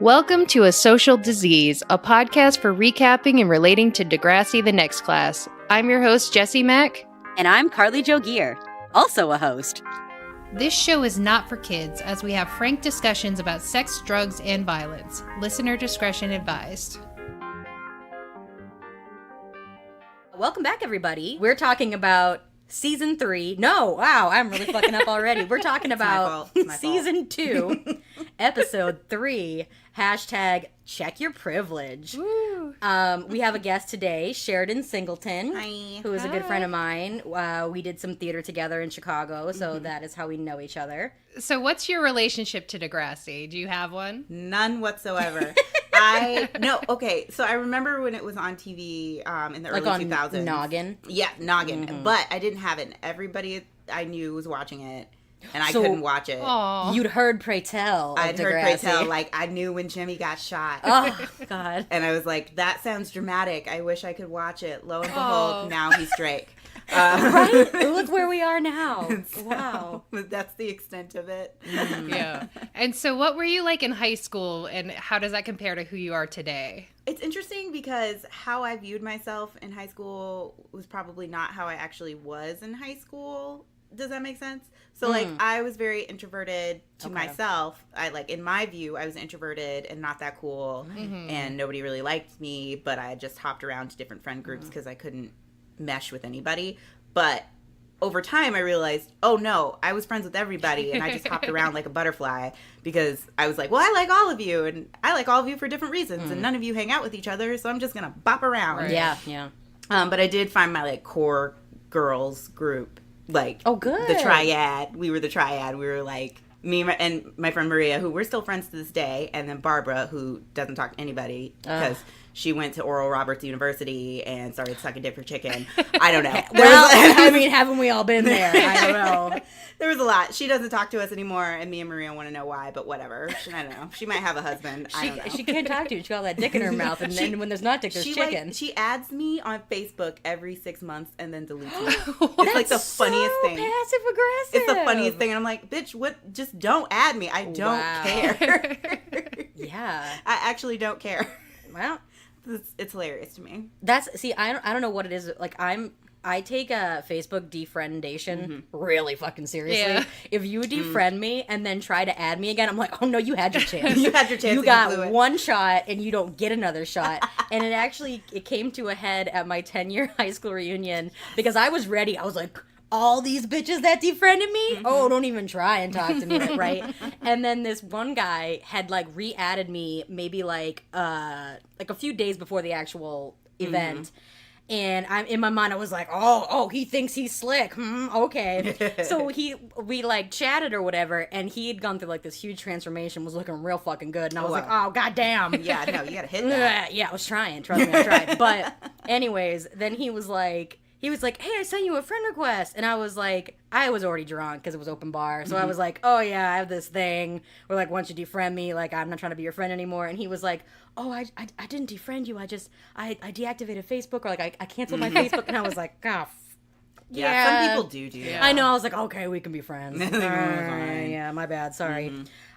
Welcome to A Social Disease, a podcast for recapping and relating to Degrassi the Next Class. I'm your host, Jessie Mack. And I'm Carly Jo Gear, also a host. This show is not for kids, as we have frank discussions about sex, drugs, and violence. Listener discretion advised. Welcome back, everybody. We're talking about Season 3. No, wow, I'm really fucking up already. We're talking about Season 2, Episode 3, hashtag check your privilege. We have a guest today, Sheridan Singleton. Hi. Who is a good friend of mine. We did some theater together in Chicago, so that is how we know each other. So what's your relationship to Degrassi? Do you have one? None whatsoever. Okay, so I remember when it was on TV in the early 2000s. Noggin? Yeah, Noggin. Mm-hmm. But I didn't have it. Everybody I knew was watching it, and I couldn't watch it. Aww. You'd heard Pray Tell. I'd heard Pray Tell, like, I knew when Jimmy got shot. Oh, God. And I was like, that sounds dramatic. I wish I could watch it. Lo and behold, now he's Drake. Right? Look where we are now. Wow. That's the extent of it. Yeah. And so what were you like in high school, and how does that compare to who you are today? It's interesting because how I viewed myself in high school was probably not how I actually was in high school. Does that make sense? So, like, I was very introverted to myself. In my view, I was introverted and not that cool, and nobody really liked me, but I just hopped around to different friend groups because I couldn't mesh with anybody. But over time, I realized, oh, no, I was friends with everybody, and I just hopped around like a butterfly because I was like, well, I like all of you, and I like all of you for different reasons, and none of you hang out with each other, so I'm just going to bop around. Right. Yeah. But I did find my, core girls group. Oh, good. The triad. We were the triad. We were like me and my friend Maria, who we're still friends to this day, and then Barbara, who doesn't talk to anybody because she went to Oral Roberts University and started sucking dick for chicken. I don't know. Haven't we all been there? I don't know. There was a lot. She doesn't talk to us anymore, and me and Maria want to know why, but whatever. I don't know. She might have a husband. I don't know. She can't talk to you. She got all that dick in her mouth, and then when there's not dick, there's chicken. She adds me on Facebook every 6 months and then deletes me. It's like the funniest thing. Passive aggressive. It's the funniest thing, and I'm like, bitch, what? Just don't add me. I don't care. Yeah. I actually don't care. Well, it's hilarious to me. I don't know what it is. Like, I take a Facebook defriendation really fucking seriously. Yeah. If you defriend me and then try to add me again, I'm like, oh no, you had your chance. You had your chance. You got one shot and you don't get another shot. And it came to a head at my 10-year high school reunion because I was ready. I was like, all these bitches that defriended me? Oh, don't even try and talk to me, right? And then this one guy had re-added me maybe a few days before the actual event. And I'm in my mind, I was like, oh, he thinks he's slick. Okay. So we chatted or whatever, and he had gone through this huge transformation, was looking real fucking good, and I was like, oh, goddamn. Yeah, no, you gotta hit that. Yeah, I was trying. Trust me, I tried. But anyways, then he was like, hey, I sent you a friend request. And I was like, I was already drunk because it was open bar. So I was like, oh, yeah, I have this thing where, once you defriend me, I'm not trying to be your friend anymore. And he was like, oh, I didn't defriend you. I deactivated Facebook, or, I canceled my Facebook. And I was like, oh, yeah. Some people do that. I know. I was like, okay, we can be friends. Yeah, my bad. Sorry.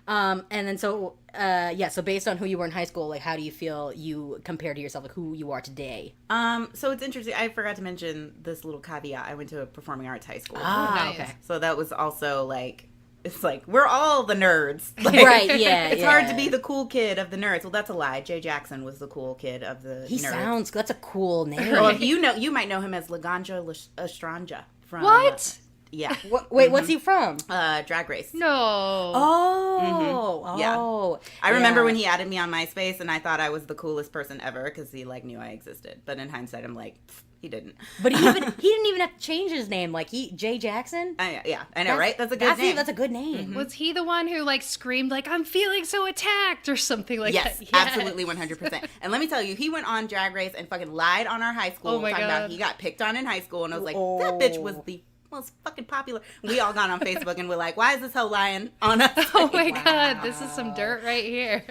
And then so based on who you were in high school, how do you feel you compare to yourself, who you are today? So it's interesting. I forgot to mention this little caveat. I went to a performing arts high school. Ah, nice. Okay. So that was also it's we're all the nerds. Right, yeah. It's hard to be the cool kid of the nerds. Well, that's a lie. Jay Jackson was the cool kid of the nerds. That's a cool name. Well, you might know him as Laganja Estranja from... What? Yeah. Wait, what's he from? Drag Race. No. Oh. Yeah. I remember when he added me on MySpace, and I thought I was the coolest person ever because he knew I existed. But in hindsight, I'm like, he didn't. But he didn't even have to change his name. Jay Jackson. Yeah, I know, right? That's a good name. That's a good name. Was he the one who screamed I'm feeling so attacked or something like yes, that? Yes, absolutely, 100%. And let me tell you, he went on Drag Race and fucking lied on our high school. Oh my God. About he got picked on in high school, and I was like, that bitch was the most fucking popular. We all got on Facebook and we're like, why is this hoe lying on us? Oh my God, this is some dirt right here.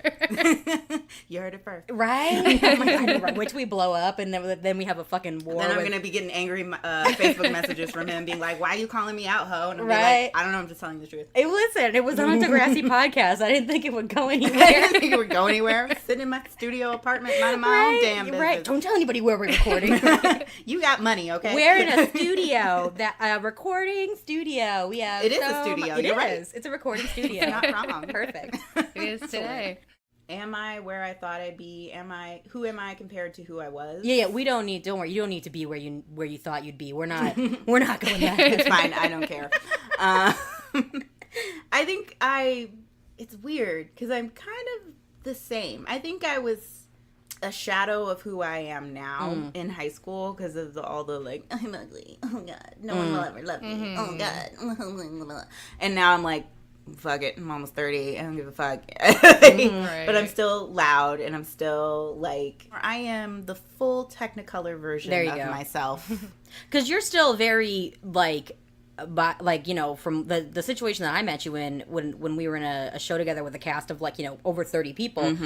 You heard it first. Right? Oh my God, wait till we blow up and then we have a fucking war. Then I'm going to be getting angry Facebook messages from him being like, why are you calling me out, hoe? And I'm Right. like, I don't know, I'm just telling the truth. Hey, listen, it was on a Degrassi podcast. I didn't think it would go anywhere. I didn't think it would go anywhere. Sitting in my studio apartment, minding my own damn business. Right. Don't tell anybody where we're recording. You got money, okay? We're in a studio, that recording studio. We have It is a studio. You're right. It's a recording studio. Not wrong. Perfect. It is today. Am I where I thought I'd be? Who am I compared to who I was? Yeah. We don't need. Don't worry. You don't need to be where you thought you'd be. We're not. We're not going back. It's fine. I don't care. I think it's weird because I'm kind of the same. I think I was a shadow of who I am now in high school because of all the like, I'm ugly. Oh God, no one will ever love me. Oh God. And now I'm like, fuck it. I'm almost 30. I don't give a fuck. Right. But I'm still loud and I'm still like, I am the full Technicolor version of myself. Because you're still very like. But like, you know, from the situation that I met you in when we were in a show together with a cast of like, you know, over 30 people,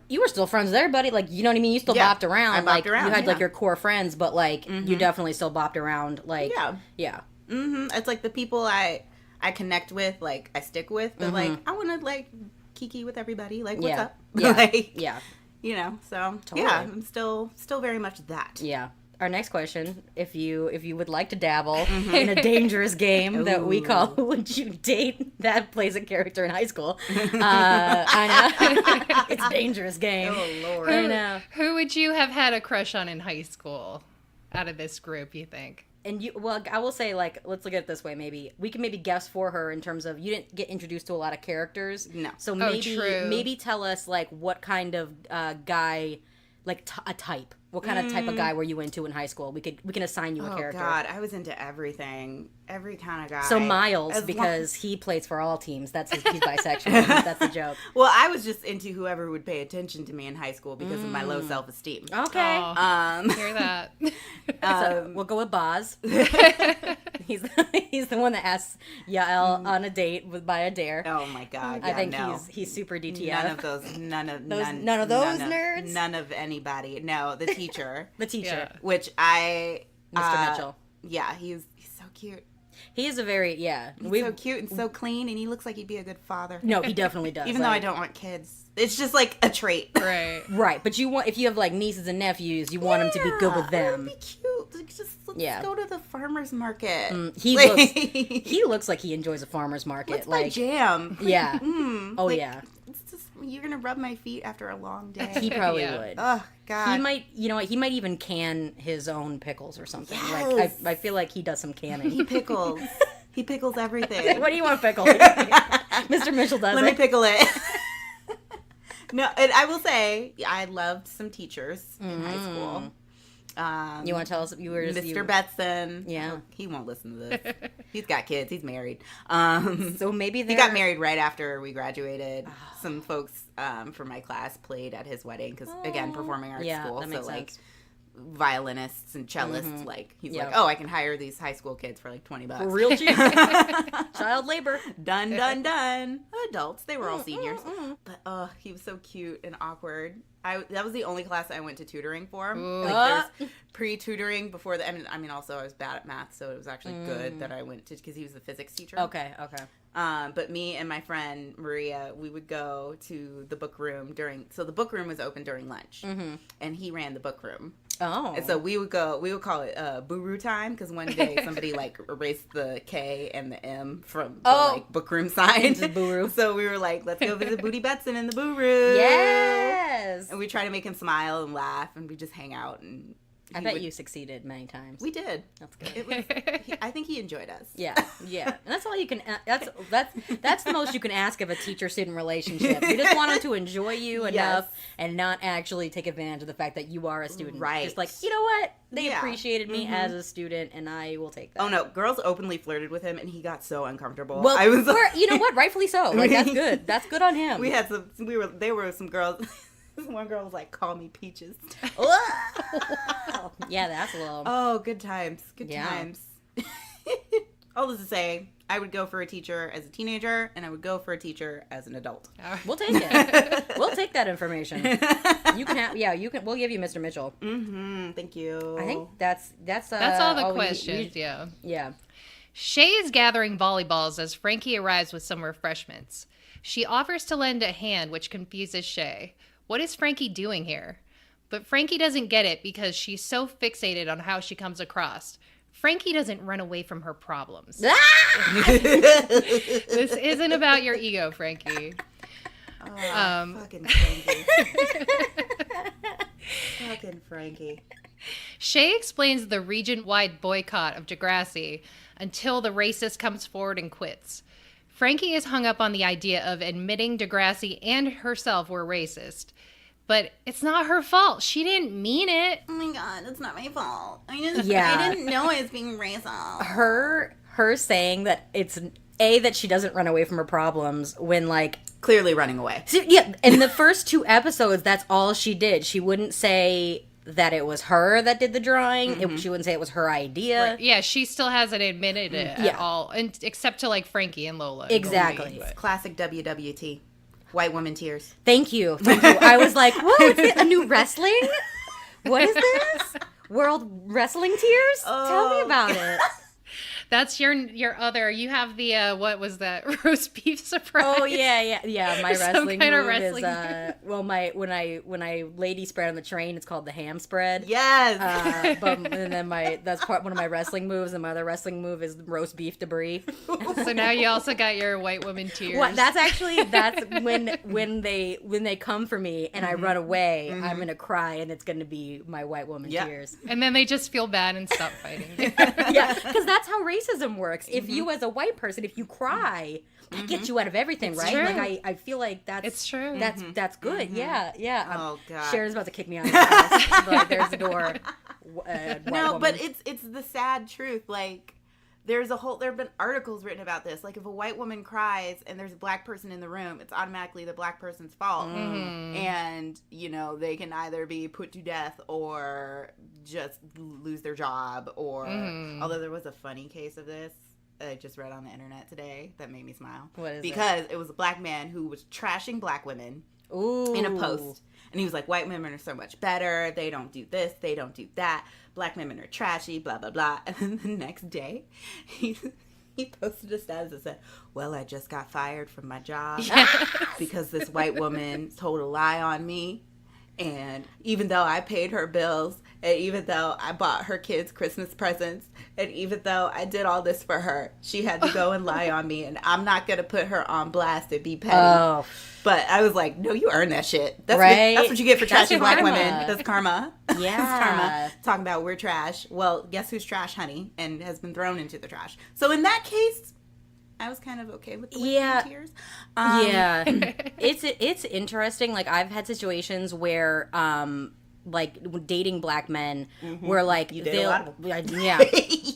you were still friends with everybody. Like, you know what I mean? You still bopped around. I bopped like around, you had like your core friends, but like you definitely still bopped around. Like, yeah. It's like the people I connect with, like I stick with, but like I want to like kiki with everybody. Like, what's up? Yeah. Like, yeah. You know, so Totally. yeah, I'm still very much that. Yeah. Our next question, if you would like to dabble in a dangerous game that we call "Who Would You Date?" that plays a character in high school. I know it's a dangerous game. Oh Lord. I know. Who would you have had a crush on in high school out of this group, you think? And I will say, like, let's look at it this way. Maybe we can guess for her in terms of you didn't get introduced to a lot of characters. No. So true. maybe tell us like what kind of guy, like a type. What kind of type of guy were you into in high school? We can assign you a character. Oh God, I was into everything, every kind of guy. So Miles, because he plays for all teams. He's bisexual. That's a joke. Well, I was just into whoever would pay attention to me in high school because of my low self-esteem. Okay. Oh, hear that. So we'll go with Boz. He's the one that asks Yael on a date by a dare. Oh my God! I think no. he's super DTF. None of those nerds. None of anybody. No, the teacher. The teacher, which I Mr. Mitchell. Yeah, he's so cute. He is a very He's so cute and so clean, and he looks like he'd be a good father. No, he definitely does. Even though I don't want kids, it's just like a trait. Right. But if you have like nieces and nephews, you want them to be good with them. That'd be cute. Like, let's go to the farmer's market. He looks like he enjoys a farmer's market. What's like my jam? Yeah. Oh yeah. It's just, you're gonna rub my feet after a long day. He probably Yeah. would. Oh God. He might, he might even can his own pickles or something. Yes. Like I feel like he does some canning. He pickles. He pickles everything. What do you want to pickle? Mr. Mitchell does Let me it. pickle it. No, and I will say I loved some teachers in high school. You want to tell us you were Mr. Betson. Yeah. Oh, he won't listen to this. He's got kids. He's married. So maybe he got married right after we graduated. Some folks from my class played at his wedding because again, performing arts school. That makes so sense. Violinists and cellists, he's like, oh, I can hire these high school kids for like $20. Real cheap. Child labor. Done. Adults, they were all seniors. But he was so cute and awkward. That was the only class I went to tutoring for. Like there's pre-tutoring before the. I mean, also I was bad at math, so it was actually good that I went to because he was the physics teacher. Okay. But me and my friend Maria, we would go to the book room so the book room was open during lunch, and he ran the book room. Oh. And so we would call it Buru time because one day somebody like erased the K and the M from the like book room sign. Buru. So we were like, let's go visit Booty Betson in the Buru. Yes. And we try to make him smile and laugh, and we just hang out. And I bet you succeeded many times. We did. That's good. It was. I think he enjoyed us. Yeah. And that's all you can. That's the most you can ask of a teacher-student relationship. You just want them to enjoy you enough and not actually take advantage of the fact that you are a student. Right. Just like, you know what? They appreciated me as a student, and I will take that. Oh no, girls openly flirted with him, and he got so uncomfortable. Well, I was. you know what? Rightfully so. Like that's good. That's good on him. There were some girls. One girl was like, "Call me Peaches." Yeah, that's a little. Oh, good times. Good times. all this to say, I would go for a teacher as a teenager, and I would go for a teacher as an adult. We'll take it. We'll take that information. You can have, we'll give you Mr. Mitchell. Mm-hmm. Thank you. I think that's all the questions, Yeah. Shay is gathering volleyballs as Frankie arrives with some refreshments. She offers to lend a hand, which confuses Shay. What is Frankie doing here? But Frankie doesn't get it because she's so fixated on how she comes across. Frankie doesn't run away from her problems. This isn't about your ego, Frankie. Fucking Frankie. Fucking Frankie. Shay explains the region-wide boycott of Degrassi until the racist comes forward and quits. Frankie is hung up on the idea of admitting Degrassi and herself were racist. But it's not her fault. She didn't mean it. Oh my god, it's not my fault. I didn't know I was being racist. Her saying that it's that she doesn't run away from her problems when like clearly running away. So, yeah, in the first 2 episodes, that's all she did. She wouldn't say that it was her that did the drawing. Mm-hmm. She wouldn't say it was her idea. Right. Yeah, she still hasn't admitted it at all, and except to like Frankie and Lola. Exactly. Classic WWT. White woman tears. Thank you. I was like, whoa, is it a new wrestling? What is this? World Wrestling Tears? Tell me about it. That's your other. You have the what was that roast beef surprise? Oh yeah. My wrestling kind move of wrestling is when I lady spread on the train, it's called the ham spread. Yes. But and then one of my wrestling moves, and my other wrestling move is roast beef debris. So now you also got your white woman tears. Well, that's when they come for me and I run away, I'm gonna cry, and it's gonna be my white woman tears. And then they just feel bad and stop fighting. Yeah, because that's how racism works. If you, as a white person, if you cry, that gets you out of everything, It's right? true. Like I feel like that's It's true. That's good. Yeah. Oh god. Sharon's about to kick me out of the house. But there's the door. No, woman. but it's the sad truth. Like there have been articles written about this. Like if a white woman cries and there's a black person in the room, it's automatically the black person's fault. And, they can either be put to death or just lose their job or, although there was a funny case of this I just read on the internet today that made me smile. What is because it was a black man who was trashing black women Ooh. in a post. And he was like, white women are so much better. They don't do this. They don't do that. Black women are trashy, blah, blah, blah. And then the next day, he posted a status that said, well, I just got fired from my job because this white woman told a lie on me. And even though I paid her bills, and even though I bought her kids Christmas presents, and even though I did all this for her, she had to go and lie on me, and I'm not going to put her on blast and be petty. Oh. But I was like, no, you earned that shit. That's right? that's what you get for That's trashing black karma. women. That's karma. Yeah. That's karma. Talking about we're trash. Well, guess who's trash, honey? And has been thrown into the trash. So in that case, I was kind of okay with the tears. Yeah. It's interesting. Like, I've had situations where, like, dating black men where, like, you date a lot of them. Yeah.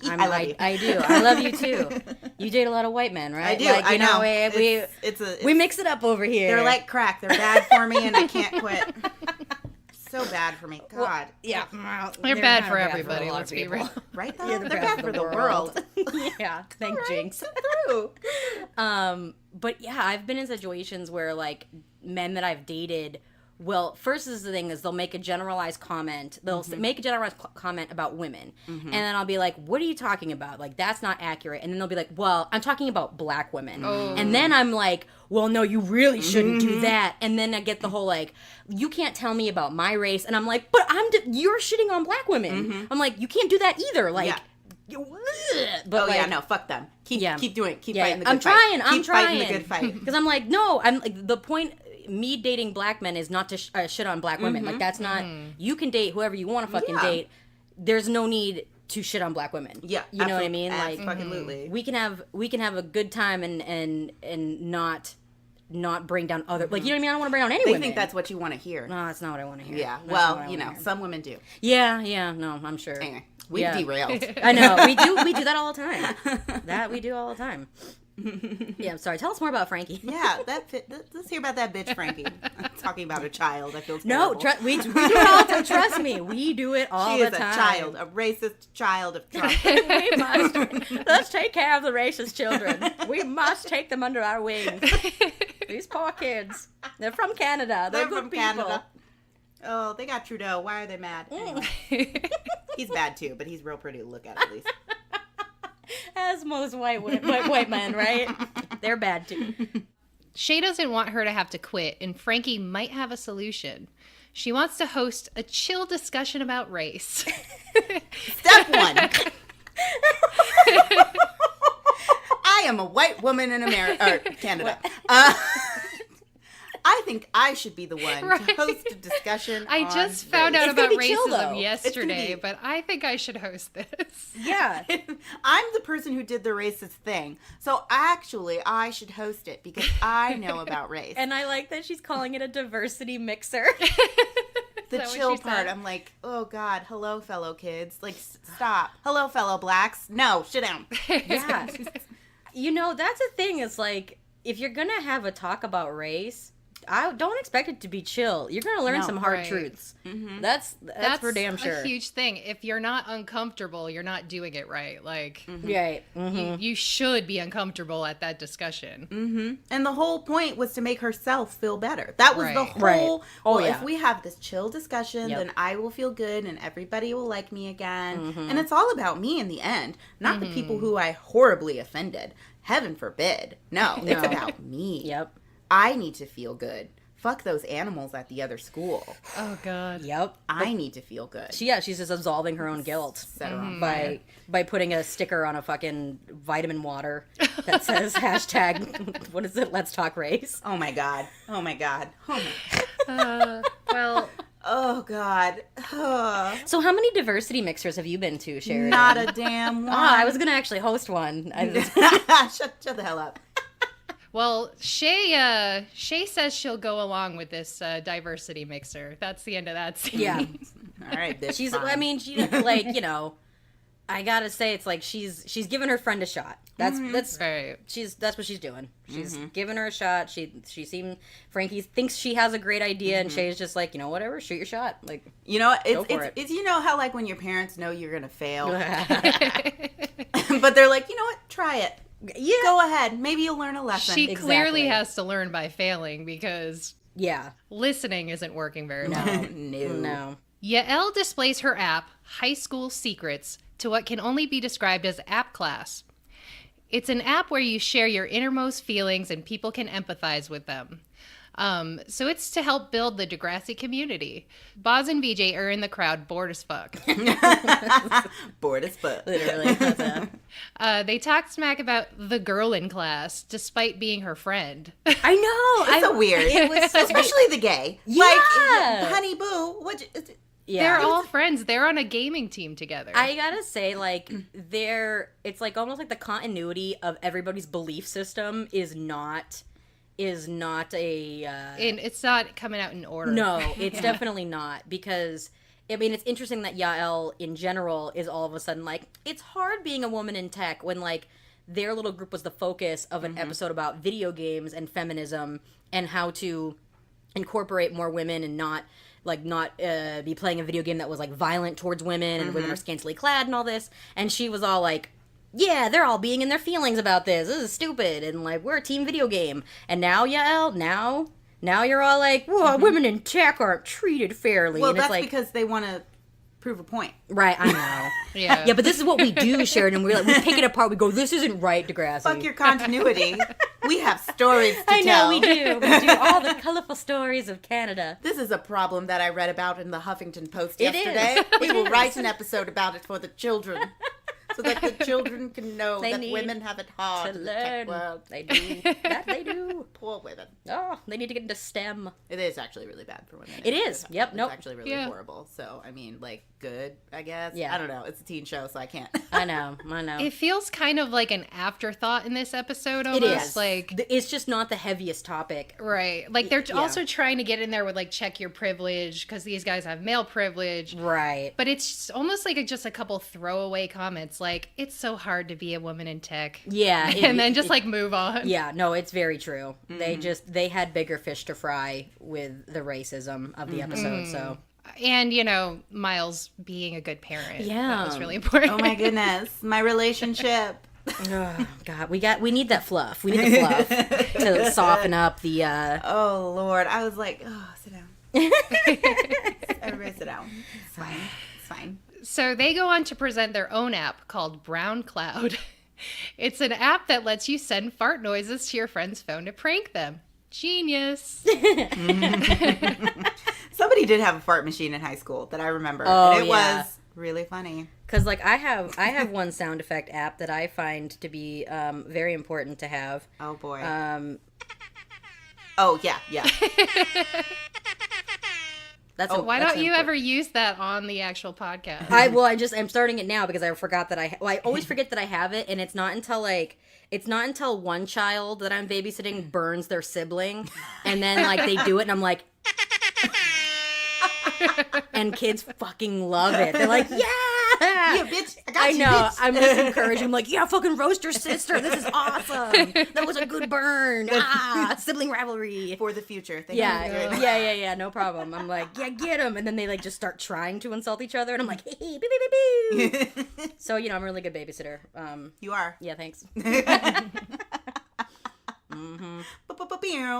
I love you. I do. I love you, too. You date a lot of white men, right? I do. Like, I know. We mix it up over here. They're like crack. They're bad for me, and I can't quit. So bad for me. God. Well, yeah. They're bad for everybody, a lot let's of be people. real. Right, though? Yeah, they're bad for the world. Yeah. Thank Jinx. True. But yeah, I've been in situations where, like, men that I've dated, well, first is the thing is they'll make a generalized comment. They'll make a generalized comment about women. And then I'll be like, what are you talking about? Like, that's not accurate. And then they'll be like, well, I'm talking about black women. Oh. And then I'm like, well, no, you really shouldn't do that. And then I get the whole, like, you can't tell me about my race. And I'm like, but you're shitting on black women. I'm like, you can't do that either. Like, but yeah, no, fuck them. Keep doing it. Keep fighting the good I'm trying. fight. I'm trying. Fighting the good fight. Because I'm like, no, I'm like, the point, me dating black men is not to shit on black women. Like, that's not, you can date whoever you want to fucking date. There's no need to shit on black women. Yeah. You know what I mean? Like, absolutely. we can have a good time and not bring down other, like, you know what I mean? I don't want to bring down any They women. think that's what you want to hear. No, that's not what I want to hear. Yeah. That's Well, not what I wanna hear. some women do. Yeah, no, I'm sure. Anyway, we've derailed. I know, we do that all the time. We do all the time. Yeah, I'm sorry. Tell us more about Frankie. Yeah, let's hear about that bitch, Frankie. Talking about a child. I feel No, terrible. we do it all the time. Trust me. We do it all She the is time. a child, a racist child of Trump. We must. Let's take care of the racist children. We must take them under our wings. These poor kids. They're from Canada. They're good from people. Canada. Oh, they got Trudeau. Why are they mad? Anyway. He's bad too, but he's real pretty to look at least. As most white men, right? They're bad too. Shay doesn't want her to have to quit, and Frankie might have a solution. She wants to host a chill discussion about race. Step 1. I am a white woman in America, or Canada. I think I should be the one to host a discussion. I on just found out race. about be chill, though. racism yesterday, be- but I think I should host this. Yeah. I'm the person who did the racist thing, so actually I should host it because I know about race. And I like that she's calling it a diversity mixer. The that what chill she part, said? I'm like, oh God, hello, fellow kids. Like, stop. Hello, fellow blacks. No, sit down. Yeah. You know, that's the thing. Is like, if you're going to have a talk about race, I don't expect it to be chill. You're going to learn No, some hard right. truths. Mm-hmm. That's for damn sure. a huge thing. If you're not uncomfortable, you're not doing it right. Like, Right. Mm-hmm. you should be uncomfortable at that discussion. Mm-hmm. And the whole point was to make herself feel better. That was the Right. whole. Right. Oh, Well, yeah. if we have this chill discussion, Yep. then I will feel good, and everybody will like me again. And it's all about me in the end, not the people who I horribly offended. Heaven forbid. No, it's No. about me. Yep. I need to feel good. Fuck those animals at the other school. Oh, God. Yep. I need to feel good. She's just absolving her own guilt Set her on by putting a sticker on a fucking vitamin water that says hashtag, what is it? Let's talk race. Oh my God. Oh my God. Oh my. Well, Oh God. So how many diversity mixers have you been to, Sheridan? Not a damn one. I was gonna actually host one. Shut the hell up. well, Shay says she'll go along with this diversity mixer. That's the end of that scene. Yeah. All right, bitch. She's. fine. I mean, she like I gotta say, it's like she's giving her friend a shot. That's Right. that's what she's doing. She's giving her a shot. She seemed Frankie thinks she has a great idea, and Shay's just like, whatever, shoot your shot. Like, You know, Go for it. it's you know how like when your parents know you're gonna fail, but they're like, you know what, try it. yeah, Go ahead. Maybe you'll learn a lesson. She Exactly. clearly has to learn by failing because yeah, listening isn't working very well. no. Yael displays her app, High School Secrets, to what can only be described as app class. It's an app where you share your innermost feelings and people can empathize with them. So it's to help build the Degrassi community. Boz and VJ are in the crowd, bored as fuck. Bored as fuck. Literally, that's a, They talk smack about the girl in class, despite being her friend. I know. It's so weird. It was so especially the gay. Yeah. Like, honey boo, what? Yeah. They're all friends. They're on a gaming team together. I gotta say, like, it's like almost like the continuity of everybody's belief system is not a and it's not coming out in order. no, it's definitely not, because I mean, it's interesting that Yael in general is all of a sudden like, it's hard being a woman in tech when like their little group was the focus of an episode about video games and feminism and how to incorporate more women and not be playing a video game that was like violent towards women and women are scantily clad and all this. And she was all like, yeah, they're all being in their feelings about this. This is stupid. And like, we're a team video game. And now, Yael, now you're all like, whoa, women in tech aren't treated fairly. Well, and it's that's like, because they want to prove a point. right, I know. Yeah. Yeah, but this is what we do, Sheridan. We pick it apart. We go, this isn't right, Degrassi. Fuck your continuity. We have stories to I know, tell. we do. We do all the colorful stories of Canada. This is a problem that I read about in the Huffington Post It yesterday. is. We will write an episode about it for the children. So that the children can know They that need women have it hard To in the tech learn. world. They do. That they do. Poor women. Oh, they need to get into STEM. It is actually really bad for women. It is. Yep, It's nope. actually really Yeah. horrible. So, I mean, like, good, I guess. Yeah. I don't know. It's a teen show, so I can't. I know. It feels kind of like an afterthought in this episode It almost. is. Like, It's just not the heaviest topic. right. Like, they're Yeah. also trying to get in there with, like, check your privilege, because these guys have male privilege. Right. But it's almost like just a couple throwaway comments, like, like, it's so hard to be a woman in tech. Yeah. And then just like move on. Yeah, no, it's very true. They had bigger fish to fry with the racism of the episode, so. And, Miles being a good parent. Yeah. That was really important. Oh my goodness. My relationship. Oh, God. We need that fluff. We need the fluff to soften up the, Oh, Lord. I was like, oh, sit down. Everybody sit down. It's fine. It's fine. So they go on to present their own app called Brown Cloud. It's an app that lets you send fart noises to your friend's phone to prank them. Genius. Somebody did have a fart machine in high school that I remember. Oh, and it yeah. was really funny. Because, like, I have one sound effect app that I find to be very important to have. Oh, boy. Oh, yeah. Why don't you ever use that on the actual podcast? I'm starting it now because I forgot that I always forget that I have it, and it's not until one child that I'm babysitting burns their sibling, and then like they do it, and I'm like, and kids fucking love it. They're like, yeah, bitch. I know. Bitch. I'm just encouraging. I'm like, yeah, fucking roast your sister. This is awesome. That was a good burn. Sibling rivalry For the future. Thank Yeah, you. yeah, no problem. I'm like, yeah, get him. And then they like just start trying to insult each other. And I'm like, hey, beep, beep, beep, beep. So, I'm a really good babysitter. You are. Yeah, thanks.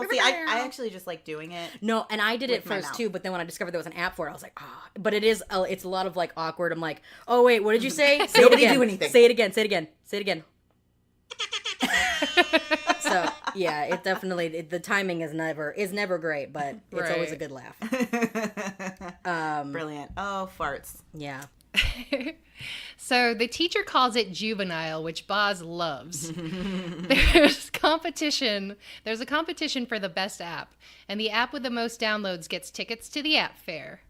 See, I actually just like doing it. No, and I did it With my first mouth. too, but then when I discovered there was an app for it, I was like, but it's a lot of like awkward. I'm like, oh wait, what did you say? Say Nobody it again. do anything. Say it again. Say it again. Say it again. So yeah, it definitely the timing is never great, but it's always a good laugh. Brilliant. Oh, farts. Yeah. So the teacher calls it juvenile, which Boz loves. There's a competition for the best app, and the app with the most downloads gets tickets to the app fair.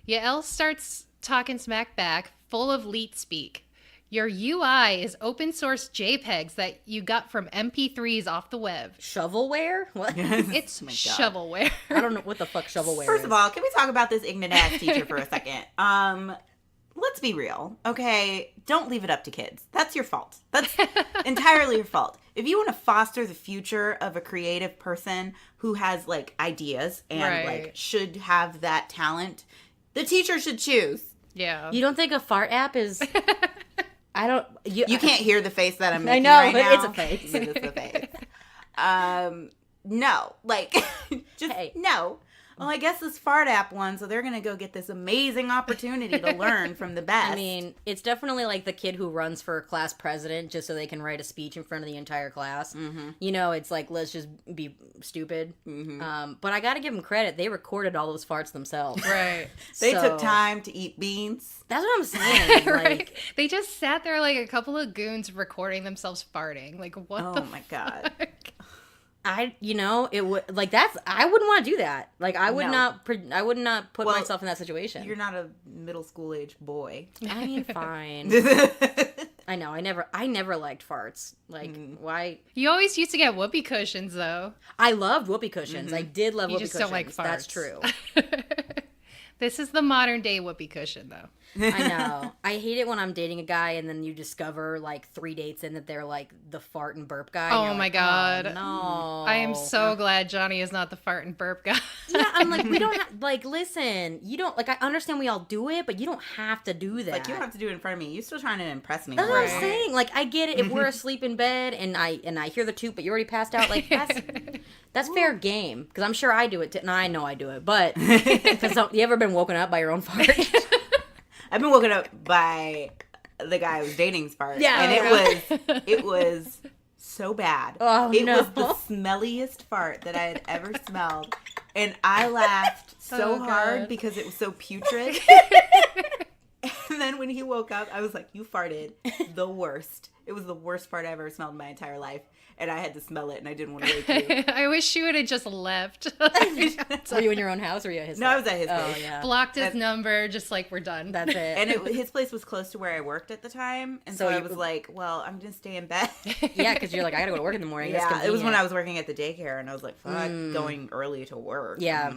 Yael starts talking smack back, full of leet speak. Your UI is open source JPEGs that you got from MP3s off the web. Shovelware? What? It's shovelware. I don't know what the fuck shovelware is. First of all, can we talk about this ignorant ass teacher for a second? Let's be real, okay? Don't leave it up to kids. That's your fault. That's entirely your fault. If you want to foster the future of a creative person who has, like, ideas and, like, should have that talent, the teacher should choose. Yeah. You don't think a fart app is... I don't... You can't hear the face that I'm making I know, right but now. it's a face. It is a face. No. Like, just no. Well, I guess this fart app one, so they're going to go get this amazing opportunity to learn from the best. I mean, it's definitely like the kid who runs for class president just so they can write a speech in front of the entire class. Mm-hmm. It's like, let's just be stupid. Mm-hmm. But I got to give them credit. They recorded all those farts themselves. Right. They took time to eat beans. That's what I'm saying. Right. Like, they just sat there like a couple of goons recording themselves farting. Like, what the Oh, my God. it would like that's. I wouldn't want to do that. Like, I would No. not. I would not put Well, myself in that situation. You're not a middle school age boy. I mean, fine. I know. I never liked farts. Like, why? You always used to get whoopee cushions, though. I loved whoopee cushions. I did love You whoopee just cushions. don't like farts. That's true. This is the modern day whoopee cushion, though. I know. I hate it when I'm dating a guy and then you discover like 3 dates in that they're like the fart and burp guy. Oh and you're my like, God. Oh, no. I am so glad Johnny is not the fart and burp guy. Yeah, I'm like, we don't have, like, listen, you don't, like, I understand we all do it, but you don't have to do that. Like, you don't have to do it in front of me. You're still trying to impress me. That's what I'm Right. saying. Like, I get it if we're asleep in bed and I hear the toot, but you already passed out. Like, that's fair game. Because I'm sure I do it, and I know I do it. But, because you ever been woken up by your own fart? I've been woken up by the guy I was dating's fart. Yeah. And it was so bad. Oh, it no. was the smelliest fart that I had ever smelled. And I laughed so hard because it was so putrid. And then when he woke up, I was like, you farted the worst. It was the worst fart I ever smelled in my entire life. And I had to smell it, and I didn't want to wake you. I wish she would have just left. Were you in your own house or were you at his No, I house? was at his place. Oh, yeah. Blocked his number, just like, we're done. That's it. And his place was close to where I worked at the time. And so I was like, well, I'm going to stay in bed. Yeah, because you're like, I gotta go to work in the morning. That's Yeah, it was when convenient. I was working at the daycare, and I was like, fuck, going early to work. Yeah.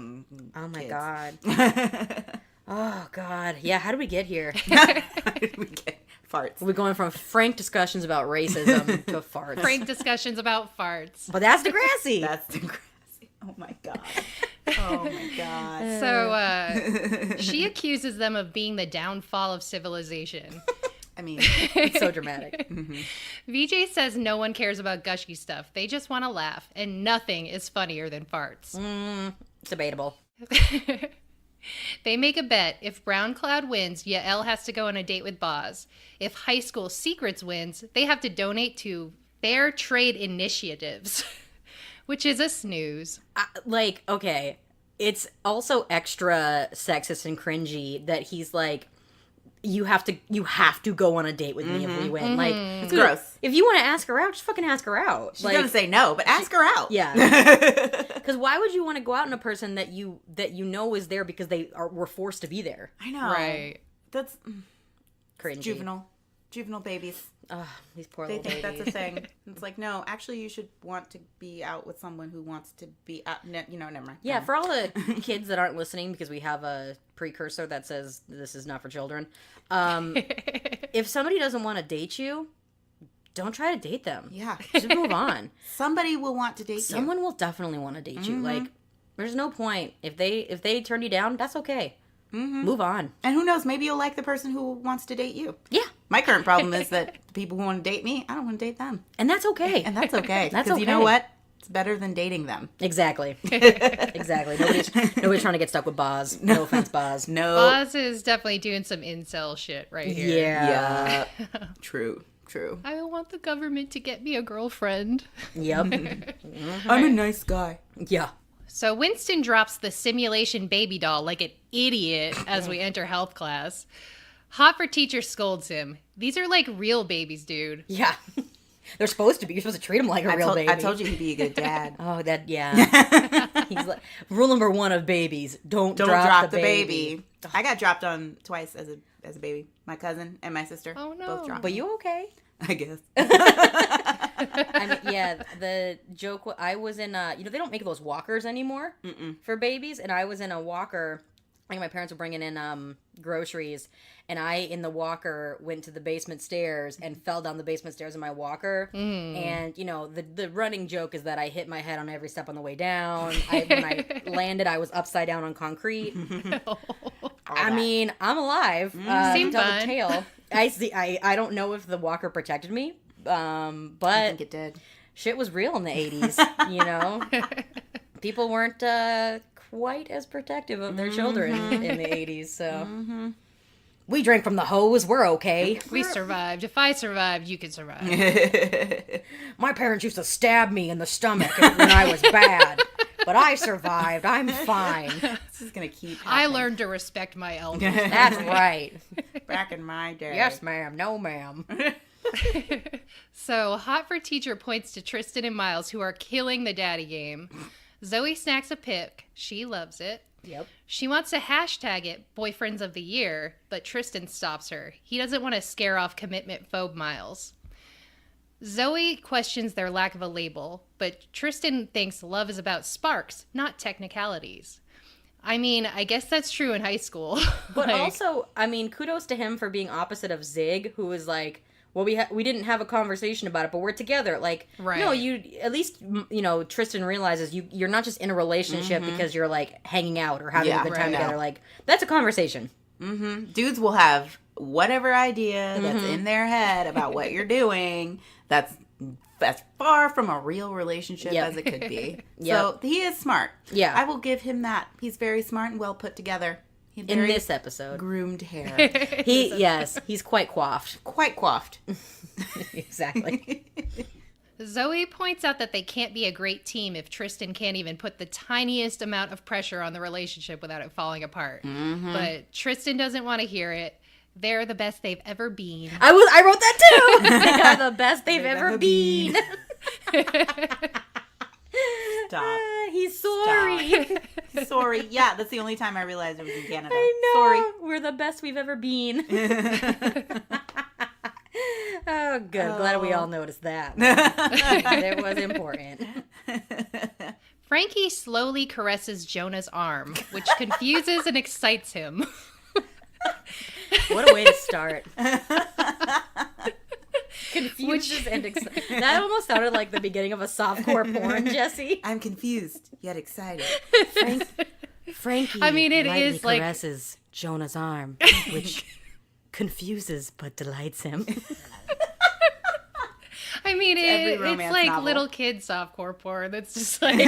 Oh, my kids. God. Oh, God. Yeah, how did we get here? How did we get Farts. We're going from frank discussions about racism to farts. Frank discussions about farts. But that's Degrassi. That's Degrassi. Oh my god. Oh my god. So she accuses them of being the downfall of civilization. I mean, It's so dramatic. VJ says no one cares about gushy stuff. They just want to laugh, and nothing is funnier than farts. Debatable. They make a bet. If Brown Cloud wins, Yael has to go on a date with Boz. If High School Secrets wins, they have to donate to Fair Trade Initiatives, which is a snooze. Okay. It's also extra sexist and cringy that he's like, you have to go on a date with me if we win. Like, it's gross. If you want to ask her out, just fucking ask her out. She's gonna say no, but ask her out. Yeah. Because why would you want to go out on a person that you know is there because were forced to be there? I know. Right. That's Cringy. Juvenile babies. These poor They little think babies. that's a thing. It's like, no, actually, you should want to be out with someone who wants to be out. Never mind. Yeah, for all the kids that aren't listening, because we have a precursor that says this is not for children. If somebody doesn't want to date you, don't try to date them. Yeah. Just move on. Somebody will want to date you. Someone will definitely want to date you. Like, there's no point. If they turn you down, that's okay. Move on. And who knows, maybe you'll like the person who wants to date you. Yeah. My current problem is that the people who want to date me, I don't want to date them. And that's okay. And that's okay. That's Because you know okay. what? It's better than dating them. Exactly. Exactly. Nobody's trying to get stuck with Boz. No offense, Boz. No. Boz is definitely doing some incel shit right here. Yeah. Yeah. True. I want the government to get me a girlfriend. Yep. I'm a nice guy. Yeah. So Winston drops the simulation baby doll like an idiot as we enter health class. Hot for Teacher scolds him. These are like real babies, dude. Yeah. They're supposed to be. You're supposed to treat them like a real baby. I told you he'd be a good dad. Oh, yeah. He's like, rule number 1 of babies: don't drop the baby. I got dropped on twice as a baby. My cousin and my sister. Oh, no. Both dropped. But you okay? I guess. I mean, yeah. The joke. I was in. They don't make those walkers anymore for babies, and I was in a walker. I think my parents were bringing in groceries, and I, in the walker, went to the basement stairs and fell down the basement stairs in my walker. And, the running joke is that I hit my head on every step on the way down. When I landed, I was upside down on concrete. I mean, I'm alive. Seemed to tell fun. the tale. I don't know if the walker protected me, I but think it did. shit was real in the 80s, People weren't quite as protective of their children in the 80s, so we drank from the hose, we're okay. We survived. If I survived, you could survive. My parents used to stab me in the stomach when I was bad, but I survived. I'm fine. This is gonna keep I happening. learned to respect my elders. That's right. Back in my day. Yes, ma'am. No, ma'am. So Hot for Teacher points to Tristan and Miles, who are killing the daddy game. Zoe snacks a pic. She loves it. Yep. She wants to hashtag it Boyfriends of the Year, but Tristan stops her. He doesn't want to scare off commitment phobe Miles. Zoe questions their lack of a label, but Tristan thinks love is about sparks, not technicalities. I mean, I guess that's true in high school. But also, I mean, kudos to him for being opposite of Zig, who was like, well, we didn't have a conversation about it, but we're together. Like, Right. no, you at least, Tristan realizes you're not just in a relationship because you're like hanging out or having a good time right. together. Like, that's a conversation. Dudes will have whatever idea that's in their head about what you're doing. That's far from a real relationship Yep. as it could be. Yep. So he is smart. Yeah. I will give him that. He's very smart and well put together. He had In very this episode, groomed hair. he's quite coiffed. Quite coiffed. Exactly. Zoe points out that they can't be a great team if Tristan can't even put the tiniest amount of pressure on the relationship without it falling apart. But Tristan doesn't want to hear it. They're the best they've ever been. I wrote that too. They are the best they've ever been. Stop. He's sorry. Stop. Sorry. Yeah, that's the only time I realized it was in Canada. I know. Sorry. We're the best we've ever been. Oh, good. Glad we all noticed that. It was important. Frankie slowly caresses Jonah's arm, which confuses and excites him. What a way to start. Confuses and excited. That almost sounded like the beginning of a softcore porn, Jesse. I'm confused yet excited. Frankie I mean, it lightly is like caresses Jonah's arm, which confuses but delights him. I mean, every it's romance like novel. little kid softcore porn. That's just like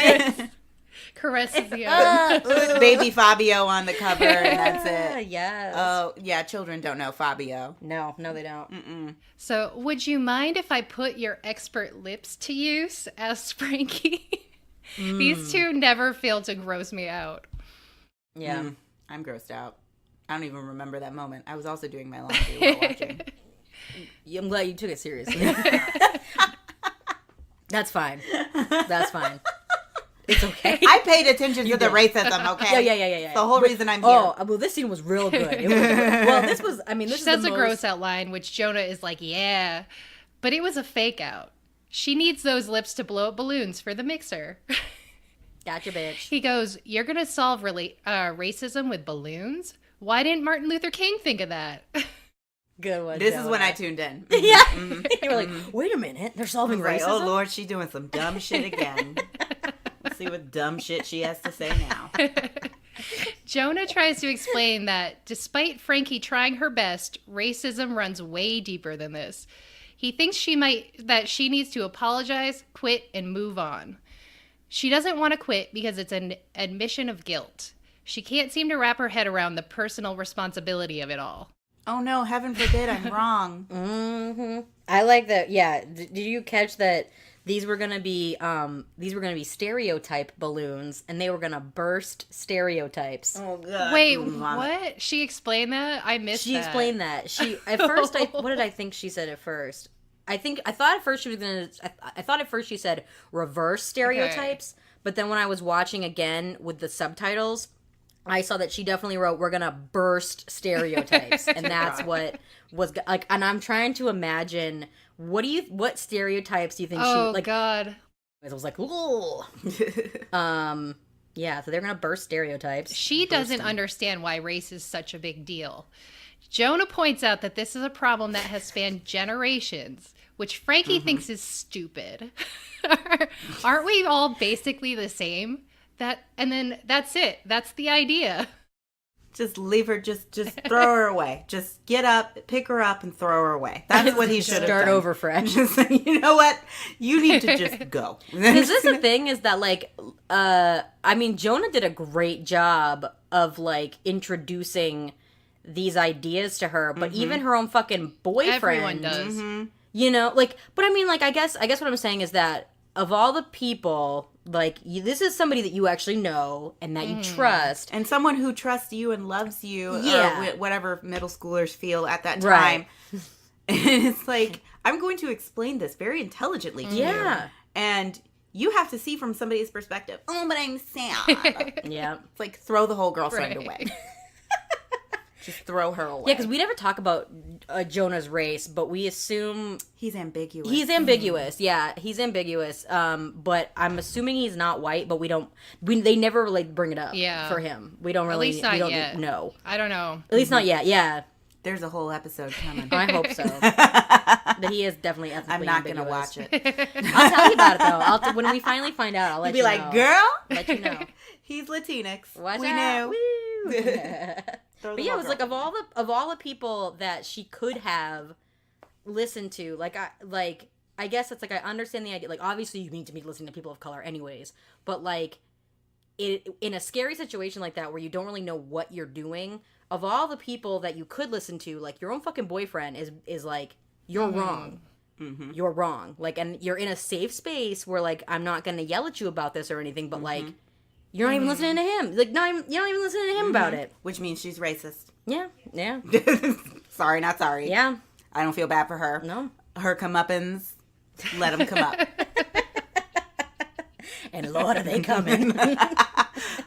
caresses the arm. Baby Fabio on the cover, and that's it. Yes. Oh, yeah, children don't know Fabio. No, they don't. So, would you mind if I put your expert lips to use? Asked Frankie. These two never fail to gross me out. Yeah. I'm grossed out. I don't even remember that moment. I was also doing my laundry while watching. I'm glad you took it seriously. That's fine. It's okay. I paid attention to the racism, okay? Yeah. The whole reason I'm here. Oh, well, this scene was real good. It was, well, this was, I mean, this She is says the a most... gross out line, which Jonah is like, yeah. But it was a fake out. She needs those lips to blow up balloons for the mixer. Gotcha, bitch. He goes, you're going to solve racism with balloons? Why didn't Martin Luther King think of that? Good one, This Jonah. is when I tuned in. Yeah. You were like, wait a minute. They're solving Like, racism? oh, Lord, she's doing some dumb shit again. Let's see what dumb shit she has to say now. Jonah tries to explain that despite Frankie trying her best, racism runs way deeper than this. He thinks that she needs to apologize, quit, and move on. She doesn't want to quit because it's an admission of guilt. She can't seem to wrap her head around the personal responsibility of it all. Oh, no, heaven forbid I'm wrong. Mm-hmm. I like that. Yeah. Did you catch that these were going to be stereotype balloons and they were going to burst stereotypes? Oh, God. Wait, what? She explained that? I missed She that. explained that. She at first what did I think she said at first? I thought at first she said reverse stereotypes, but then when I was watching again with the subtitles, I saw that she definitely wrote, we're going to burst stereotypes. And that's what was like, and I'm trying to imagine, what stereotypes do you think Oh, she, like, God. I was like, ooh. Yeah, so they're going to burst stereotypes. She doesn't understand why race is such a big deal. Jonah points out that this is a problem that has spanned generations, which Frankie thinks is stupid. Aren't we all basically the same? And then that's it. That's the idea. Just leave her, just throw her away. Just get up, pick her up, and throw her away. That's what he should have done. Start over fresh. Just say, you know what? You need to just go. Because this is the thing is that, like, I mean, Jonah did a great job of, like, introducing these ideas to her, but even her own fucking boyfriend. Everyone does. You know, like, but I mean, like, I guess what I'm saying is that of all the people, like, this is somebody that you actually know and that you trust. And someone who trusts you and loves you, Yeah. or whatever middle schoolers feel at that Right. time. And it's like, I'm going to explain this very intelligently to you. Yeah. And you have to see from somebody's perspective. Oh, but I'm sad. Yeah. It's like, throw the whole girlfriend Right. away. Just throw her away. Yeah, because we never talk about Jonah's race, but we assume he's ambiguous. he's ambiguous. Yeah, he's ambiguous. But I'm assuming he's not white. But they never like bring it up. Yeah. For him, we don't really. least not we don't yet. know. I don't know. At least not yet. Yeah, There's a whole episode coming. I hope so. But he is definitely ethically I'm not ambiguous. gonna watch it. I'll tell you about it though. When we finally find out, I'll let You'll be you like, know. girl, Let you know. he's Latinx. Watch we out. knew. Woo. Throw the But yeah, it whole was like of girlfriend. all the people that she could have listened to, I guess it's like I understand the idea. Like obviously you need to be listening to people of color anyways, but like in a scary situation like that where you don't really know what you're doing, of all the people that you could listen to, like your own fucking boyfriend is like you're wrong. Mm-hmm. You're wrong. Like, and you're in a safe space where like I'm not gonna yell at you about this or anything, but like you're not even listening to him. Like, you're not even listening to him about it. Which means she's racist. Yeah, yeah, Sorry, not sorry. yeah. I don't feel bad for her. No. Her comeuppance, let them come up. And Lord, are they coming?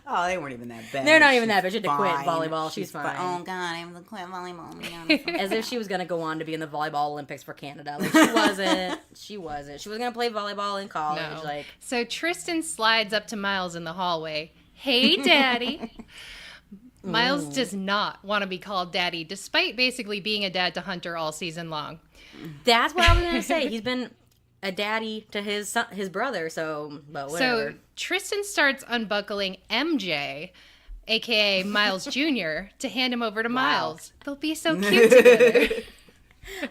Oh, they weren't even that bad. They're not even She's that bad. She had to quit fine. volleyball. She's fine. Oh, God, I have to quit volleyball. As if she was gonna go on to be in the volleyball Olympics for Canada. Like she wasn't. She wasn't. She was gonna play volleyball in college. No. Like So Tristan slides up to Miles in the hallway. Hey, Daddy. Miles does not want to be called daddy, despite basically being a dad to Hunter all season long. That's what I was going to say. He's been a daddy to his brother, so, but whatever. So Tristan starts unbuckling MJ, a.k.a. Miles Jr., to hand him over to Miles. They'll be so cute together.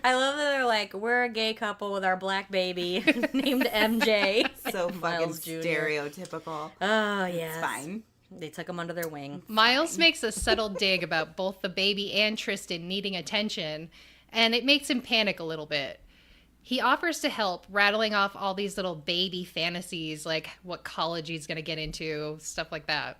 I love that they're like, we're a gay couple with our black baby named MJ. So fucking Miles Jr. stereotypical. Oh, yeah. It's fine. They took him under their wing. Miles makes a subtle dig about both the baby and Tristan needing attention, and it makes him panic a little bit. He offers to help, rattling off all these little baby fantasies, like what college he's going to get into, stuff like that.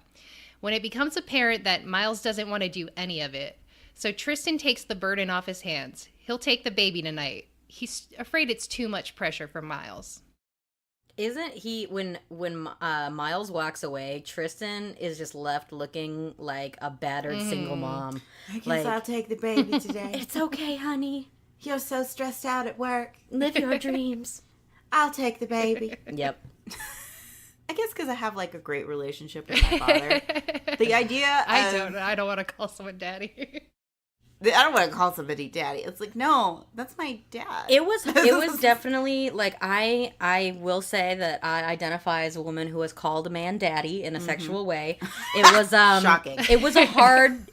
When it becomes apparent that Miles doesn't want to do any of it, so Tristan takes the burden off his hands. He'll take the baby tonight. He's afraid it's too much pressure for Miles. Isn't he, when Miles walks away, Tristan is just left looking like a battered single mom. I guess like, I'll take the baby today. It's okay, honey. You're so stressed out at work. Live your dreams. I'll take the baby. Yep. I guess because I have like a great relationship with my father. The idea I don't want to call someone daddy. I don't want to call somebody daddy. It's like, no, that's my dad. It was definitely like, I will say that I identify as a woman who has called a man daddy in a sexual way. It was shocking. It was hard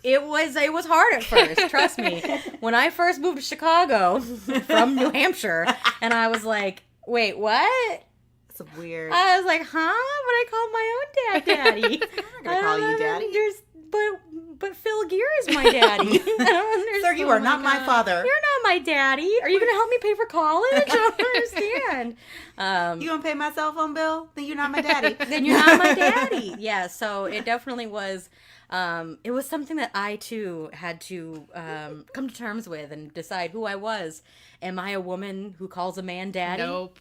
at first, trust me. When I first moved to Chicago from New Hampshire, and I was like, wait, what? It's weird. I was like, huh? But I called my own dad daddy. I'm not gonna call you daddy. But Phil Gear is my daddy. I don't understand. Sir, you are not my father. You're not my daddy. Are you going to help me pay for college? I don't understand. You gonna pay my cell phone bill? Then you're not my daddy. Then you're not my daddy. Yeah, so it definitely was, it was something that I, too, had to come to terms with and decide who I was. Am I a woman who calls a man daddy? Nope.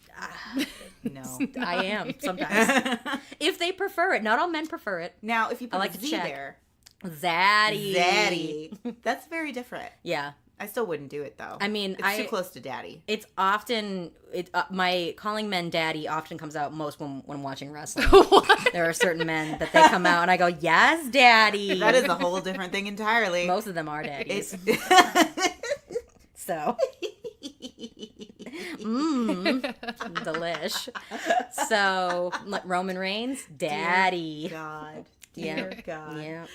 No. I am, sometimes. If they prefer it. Not all men prefer it. Now, if you put like a to Z check. there. Zaddy. Zaddy. That's very different. Yeah. I still wouldn't do it, though. I mean, it's too close to daddy. It's often, my calling men daddy often comes out most when I'm watching wrestling. There are certain men that they come out and I go, yes, daddy. That is a whole different thing entirely. Most of them are daddies. So. Delish. So, Roman Reigns, daddy. Dear God. Yeah. Dear God.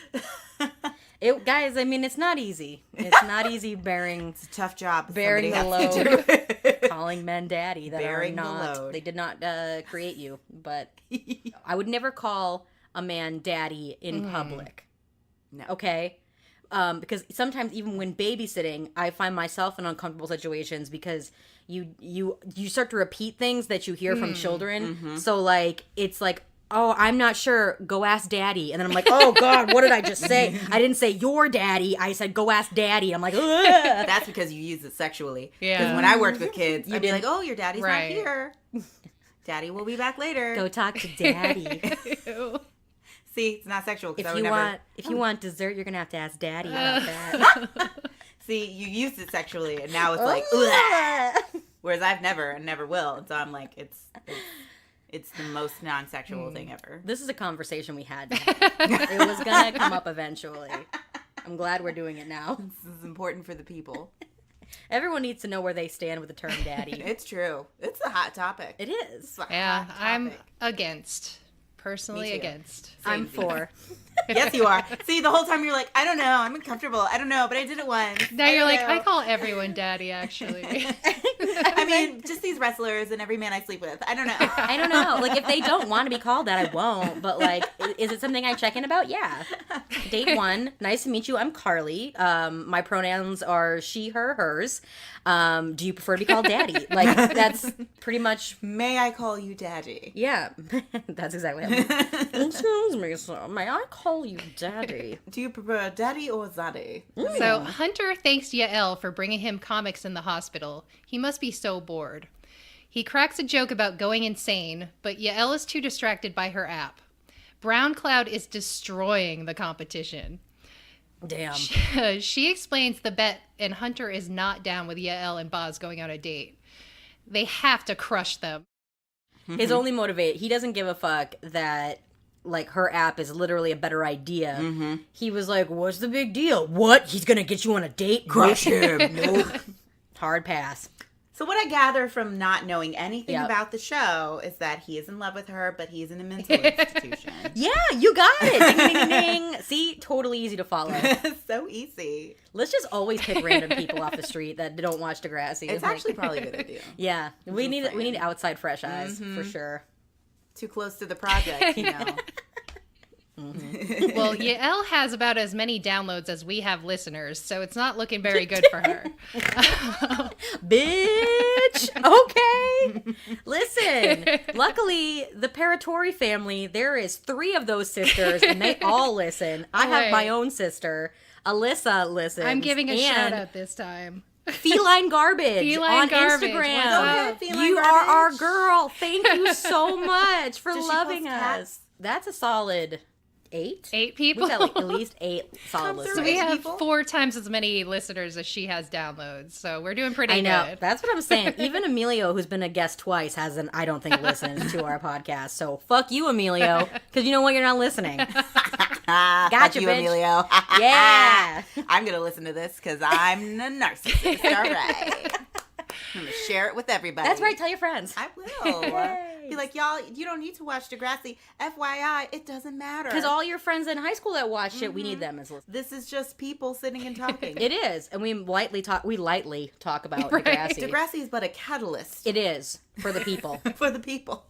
Yeah. Guys, I mean, it's not easy. It's not easy bearing. It's a tough job. Bearing the Somebody has to do load. it. Calling men daddy that Bearing are the not. load. They did not create you, but I would never call a man daddy in public. No. Okay. Because sometimes even when babysitting, I find myself in uncomfortable situations because you start to repeat things that you hear from children. Mm-hmm. So like it's like, oh, I'm not sure. Go ask daddy. And then I'm like, oh God, what did I just say? I didn't say your daddy. I said go ask daddy. I'm like, ugh. That's because you use it sexually. Yeah. Because when I worked with kids, I'd be did. like, oh, your daddy's Right. not here. Daddy will be back later. Go talk to daddy. See, it's not sexual. 'Cause If you want dessert, you're gonna have to ask daddy about that. See, you used it sexually, and now it's like, ugh. Whereas I've never and never will. And so I'm like, it's the most non-sexual thing ever. This is a conversation we had. It was gonna come up eventually. I'm glad we're doing it now. This is important for the people. Everyone needs to know where they stand with the term daddy. It's true. It's a hot topic. It is. It's a Yeah, hot I'm topic. against. Personally Me too. against. I'm for. Yes, you are. See, the whole time you're like, I don't know. I'm uncomfortable. I don't know, but I did it once. Now you're like, I know. call everyone daddy, actually. I mean, just these wrestlers and every man I sleep with. I don't know. I don't know. Like, if they don't want to be called that, I won't. But, like, is it something I check in about? Yeah. Date 1. Nice to meet you. I'm Carly. My pronouns are she, her, hers. Do you prefer to be called daddy? Like, that's pretty much... May I call you daddy? Yeah. That's exactly how Excuse me, sir. May I call you daddy? Do you prefer daddy or zaddy? So Hunter thanks Yael for bringing him comics in the hospital. He must be so bored. He cracks a joke about going insane, but Yael is too distracted by her app. Brown Cloud is destroying the competition. Damn. She explains the bet, and Hunter is not down with Yael and Boz going on a date. They have to crush them. His only motivate, he doesn't give a fuck that like her app is literally a better idea. He was like, what's the big deal? What? He's gonna get you on a date? Crush him. Nope. Hard pass. So what I gather from not knowing anything Yep. about the show is that he is in love with her, but he's in a mental institution. Yeah, you got it. Ding, ding, ding, ding. See, totally easy to follow. So easy. Let's just always pick random people off the street that don't watch Degrassi. It's actually probably a good idea. Yeah, we need outside fresh eyes for sure. Too close to the project, you know. Well, Yael has about as many downloads as we have listeners, so it's not looking very good for her. Bitch! Okay! Listen, luckily, the Paratori family, there is 3 of those sisters, and they all listen. I have my own sister. Alyssa listens. I'm giving a and shout out this time. Feline Garbage Feline on Garbage. Instagram. What's up? Feline You Garbage. are our girl. Thank you so much for Does she loving post us. cats? That's a solid 8. 8 people. We've got like at least 8 solid Come through listeners. So we Eight have people? 4 times as many listeners as she has downloads, so we're doing pretty I know. good. That's what I'm saying. Even Emilio, who's been a guest twice, hasn't, I don't think, listened to our podcast. So fuck you, Emilio, because you know what? You're not listening. Gotcha, Gotcha, you, bitch. Emilio. Yeah. I'm going to listen to this because I'm a narcissist. All right. I'm going to share it with everybody. That's right. Tell your friends. I will. Yay. Be like, y'all, you don't need to watch Degrassi. FYI, it doesn't matter. Because all your friends in high school that watch it, we need them as listeners. This is just people sitting and talking. It is. And we lightly talk about Right. Degrassi. Degrassi is but a catalyst It is. For the people. for the people.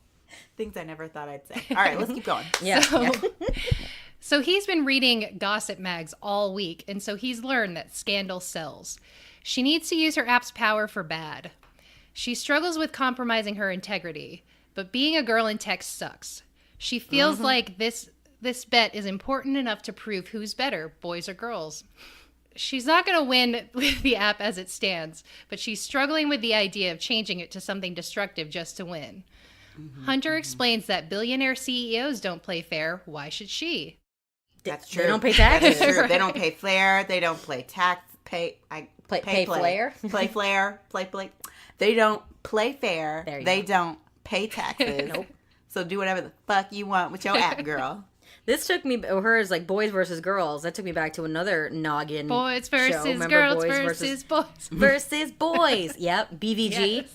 Things I never thought I'd say. All right, let's keep going. Yeah. So he's been reading gossip mags all week, and so he's learned that scandal sells. She needs to use her app's power for bad. She struggles with compromising her integrity, but being a girl in tech sucks. She feels like this bet is important enough to prove who's better, boys or girls. She's not going to win with the app as it stands, but she's struggling with the idea of changing it to something destructive just to win. Hunter explains that billionaire CEOs don't play fair. Why should she? That's true. They don't pay taxes. That's true. They don't pay flair. They don't play tax. Pay flair? Play flair. Play. They don't play fair. There you They go. don't pay taxes. Nope. So do whatever the fuck you want with your app, girl. This took me, hers like boys versus girls. That took me back to another noggin Boys show. versus Remember girls boys versus boys. versus boys. Yep, BVG. Yes.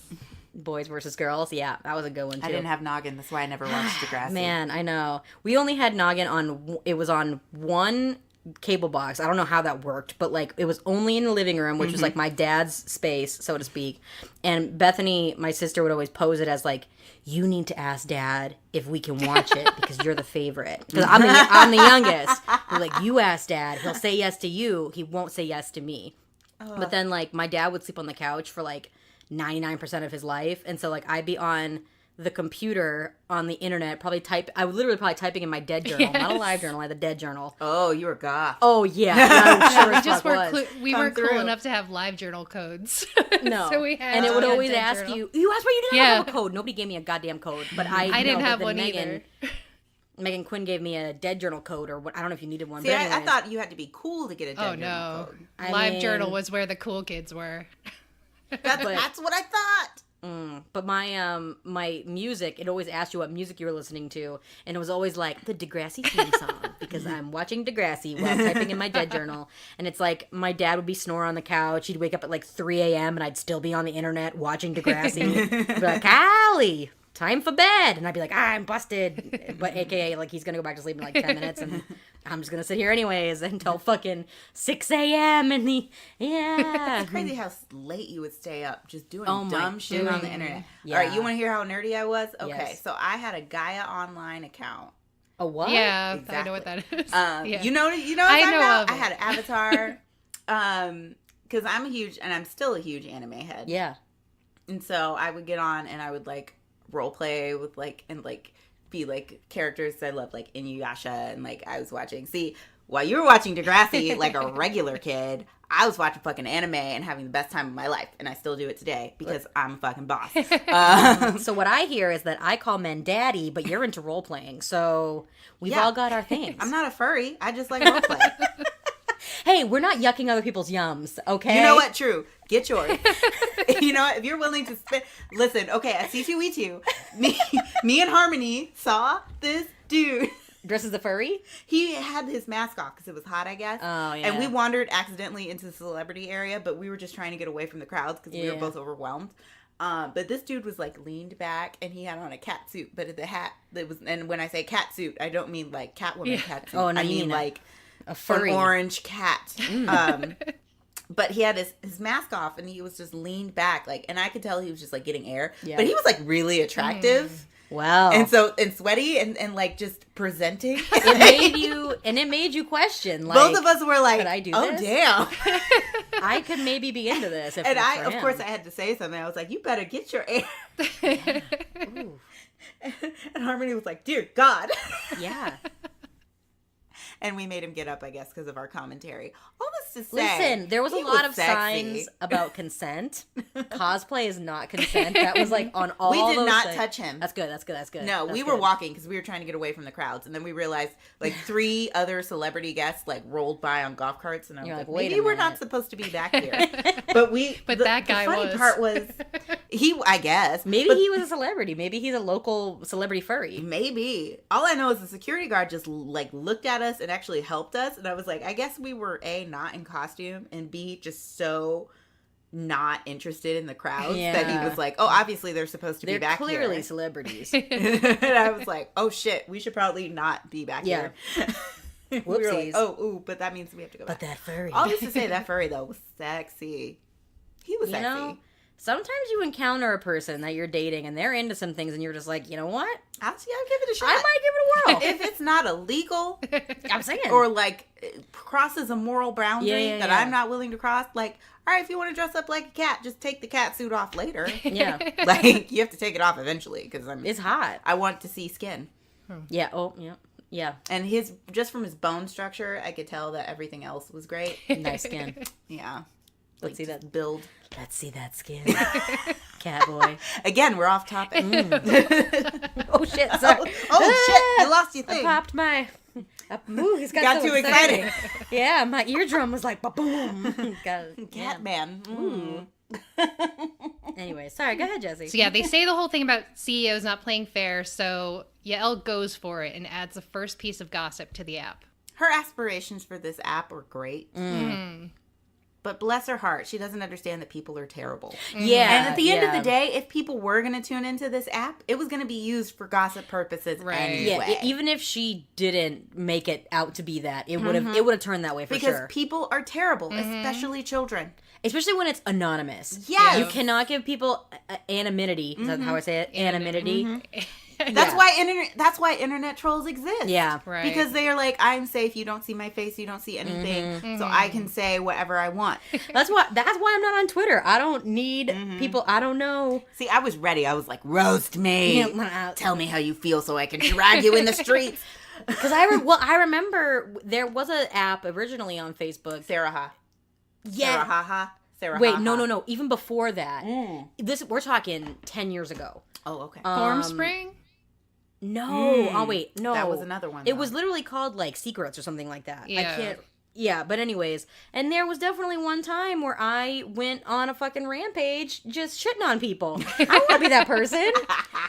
Boys versus girls. Yeah, that was a good one too. I didn't have noggin. That's why I never watched Degrassi. Man, I know. We only had noggin on. It was on one cable box. I don't know how that worked, but like it was only in the living room, which was like my dad's space, so to speak. And Bethany, my sister, would always pose it as like, you need to ask Dad if we can watch it because you're the favorite. Because I'm the youngest. We're like, you ask Dad, he'll say yes to you. He won't say yes to me. But then like my dad would sleep on the couch for like 99% of his life, and so like I'd be on the computer on the internet, I would literally probably typing in my dead journal, not a live journal, like the dead journal. Oh, you were goth. Oh yeah, I'm sure as fuck was. We Come weren't cool through. enough to have live journal codes. No, So we had and it would a always dead ask journal. you asked why you didn't have Yeah. a code. Nobody gave me a goddamn code, but I didn't know, have but one then either. Megan Quinn gave me a dead journl code, or what? I don't know if you needed one. See, but I anyways. thought you had to be cool to get a dead Oh journal no. code. I Live mean- journal was where the cool kids were. That's what I thought. But my music, it always asked you what music you were listening to, and it was always like the Degrassi theme song because I'm watching Degrassi while typing in my dead journal. And it's like my dad would be snoring on the couch. He'd wake up at like 3 a.m. and I'd still be on the internet watching Degrassi. Be like, Callie, time for bed. And I'd be like, I'm busted. But AKA, like, he's going to go back to sleep in like 10 minutes. And I'm just going to sit here anyways until fucking 6 a.m. And yeah. It's crazy how late you would stay up just doing Oh my dumb shit on the God. internet. Yeah. All right, you want to hear how nerdy I was? Okay, Yes. so I had a Gaia Online account. A what? Yeah, I Exactly. know what that is. Yeah. You know what I I'm know about? of I it. had an avatar. Because I'm still a huge anime head. Yeah. And so I would get on and I would like role play with like and like be like characters I love, like Inuyasha, and like I was watching. See, while you were watching Degrassi like a regular kid, I was watching fucking anime and having the best time of my life, and I still do it today because I'm a fucking boss. So what I hear is that I call men daddy, but you're into role playing. So we've Yeah. all got our things. I'm not a furry. I just like role play. Hey, we're not yucking other people's yums, okay? You know what? True. Get yours. You know what? If you're willing to spend... Listen, okay, at C2E2, me and Harmony saw this dude Dressed as a furry? He had his mask off because it was hot, I guess. Oh, yeah. And we wandered accidentally into the celebrity area, but we were just trying to get away from the crowds because we were both overwhelmed. But this dude was like leaned back and he had on a cat suit, but the hat that was, and when I say cat suit, I don't mean like Catwoman cat suit. Oh, no, I you mean mean like a furry an orange cat. But he had his mask off and he was just leaned back, like, and I could tell he was just like getting air. Yeah. But he was like really attractive. Wow. And sweaty and like just presenting. It made you question, like, both of us were like, could I do oh this? Damn. I could maybe be into this. If And it was I, for of him. course, I had to say something. I was like, you better get your air. Ooh. And Harmony was like, dear God. Yeah. And we made him get up, I guess, because of our commentary. All this to say, Listen, there was a he lot of sexy. signs about consent. Cosplay is not consent. That was like on all. We did those not things. touch him. That's good. That's good. That's good. No, That's we were good. walking because we were trying to get away from the crowds, and then we realized like 3 other celebrity guests like rolled by on golf carts, and I was You're like, like, wait maybe a we're not minute. supposed to be back here. But that guy the funny was. part was I guess Maybe he was a celebrity. Maybe he's a local celebrity furry. maybe. All I know is the security guard just like looked at us and actually helped us, and I was like, I guess we were A, not in costume, and B, just so not interested in the crowds that he was like, oh, obviously they're supposed to They're be back clearly here. celebrities. And I was like, oh shit, we should probably not be back here. We were like, Whoopsies. oh, ooh, but that means we have to go back. But that furry. All this to say, that furry though was sexy. He was You sexy. know, sometimes you encounter a person that you're dating and they're into some things and you're just like, you know what? I'll give it a shot. I might give it a whirl. If it's not illegal I'm saying. or like crosses a moral boundary Yeah, that yeah. I'm not willing to cross, like, all right, if you want to dress up like a cat, just take the cat suit off later. Yeah. Like, you have to take it off eventually because It's hot. I want to see skin. Yeah. Oh, yeah. Yeah. And just from his bone structure, I could tell that everything else was great. Nice skin. Yeah. Let's see just that. build. Let's see that skin. Cat boy. Again, we're off topic. Oh, shit. Sorry. Oh, shit. You lost your I thing. popped my. Ooh, he's Got so too excited. Yeah, my eardrum was like, ba-boom. Catman. Mm. Anyway, sorry. Go ahead, Jesse. So yeah, they say the whole thing about CEOs not playing fair, so Yael goes for it and adds the first piece of gossip to the app. Her aspirations for this app were great. But bless her heart, she doesn't understand that people are terrible. Yeah. And at the end of the day, if people were going to tune into this app, it was going to be used for gossip purposes anyway. Yeah, even if she didn't make it out to be that, it would have turned that way for because sure. people are terrible, especially children. Especially when it's anonymous. Yes. You cannot give people anonymity. Is that how I say it? Anonymity. That's why internet trolls exist. Yeah. Right. Because they are like, I'm safe, you don't see my face, you don't see anything, so I can say whatever I want. That's why I'm not on Twitter. I don't need people I don't know. See, I was ready. I was like, roast me. Yeah. Tell me how you feel so I can drag you in the streets. Because I remember there was an app originally on Facebook. Sarah Ha. Yeah. Sarah Ha Ha. Sarah Wait, Ha Ha. no. Even before that, we're talking 10 years ago. Oh, okay. Formspring? No. Oh, wait. No. That was another one, It though. was literally called, like, Secrets or something like that. I Yeah. can't... Yeah, but anyways. And there was definitely one time where I went on a fucking rampage just shitting on people. I don't want to be that person.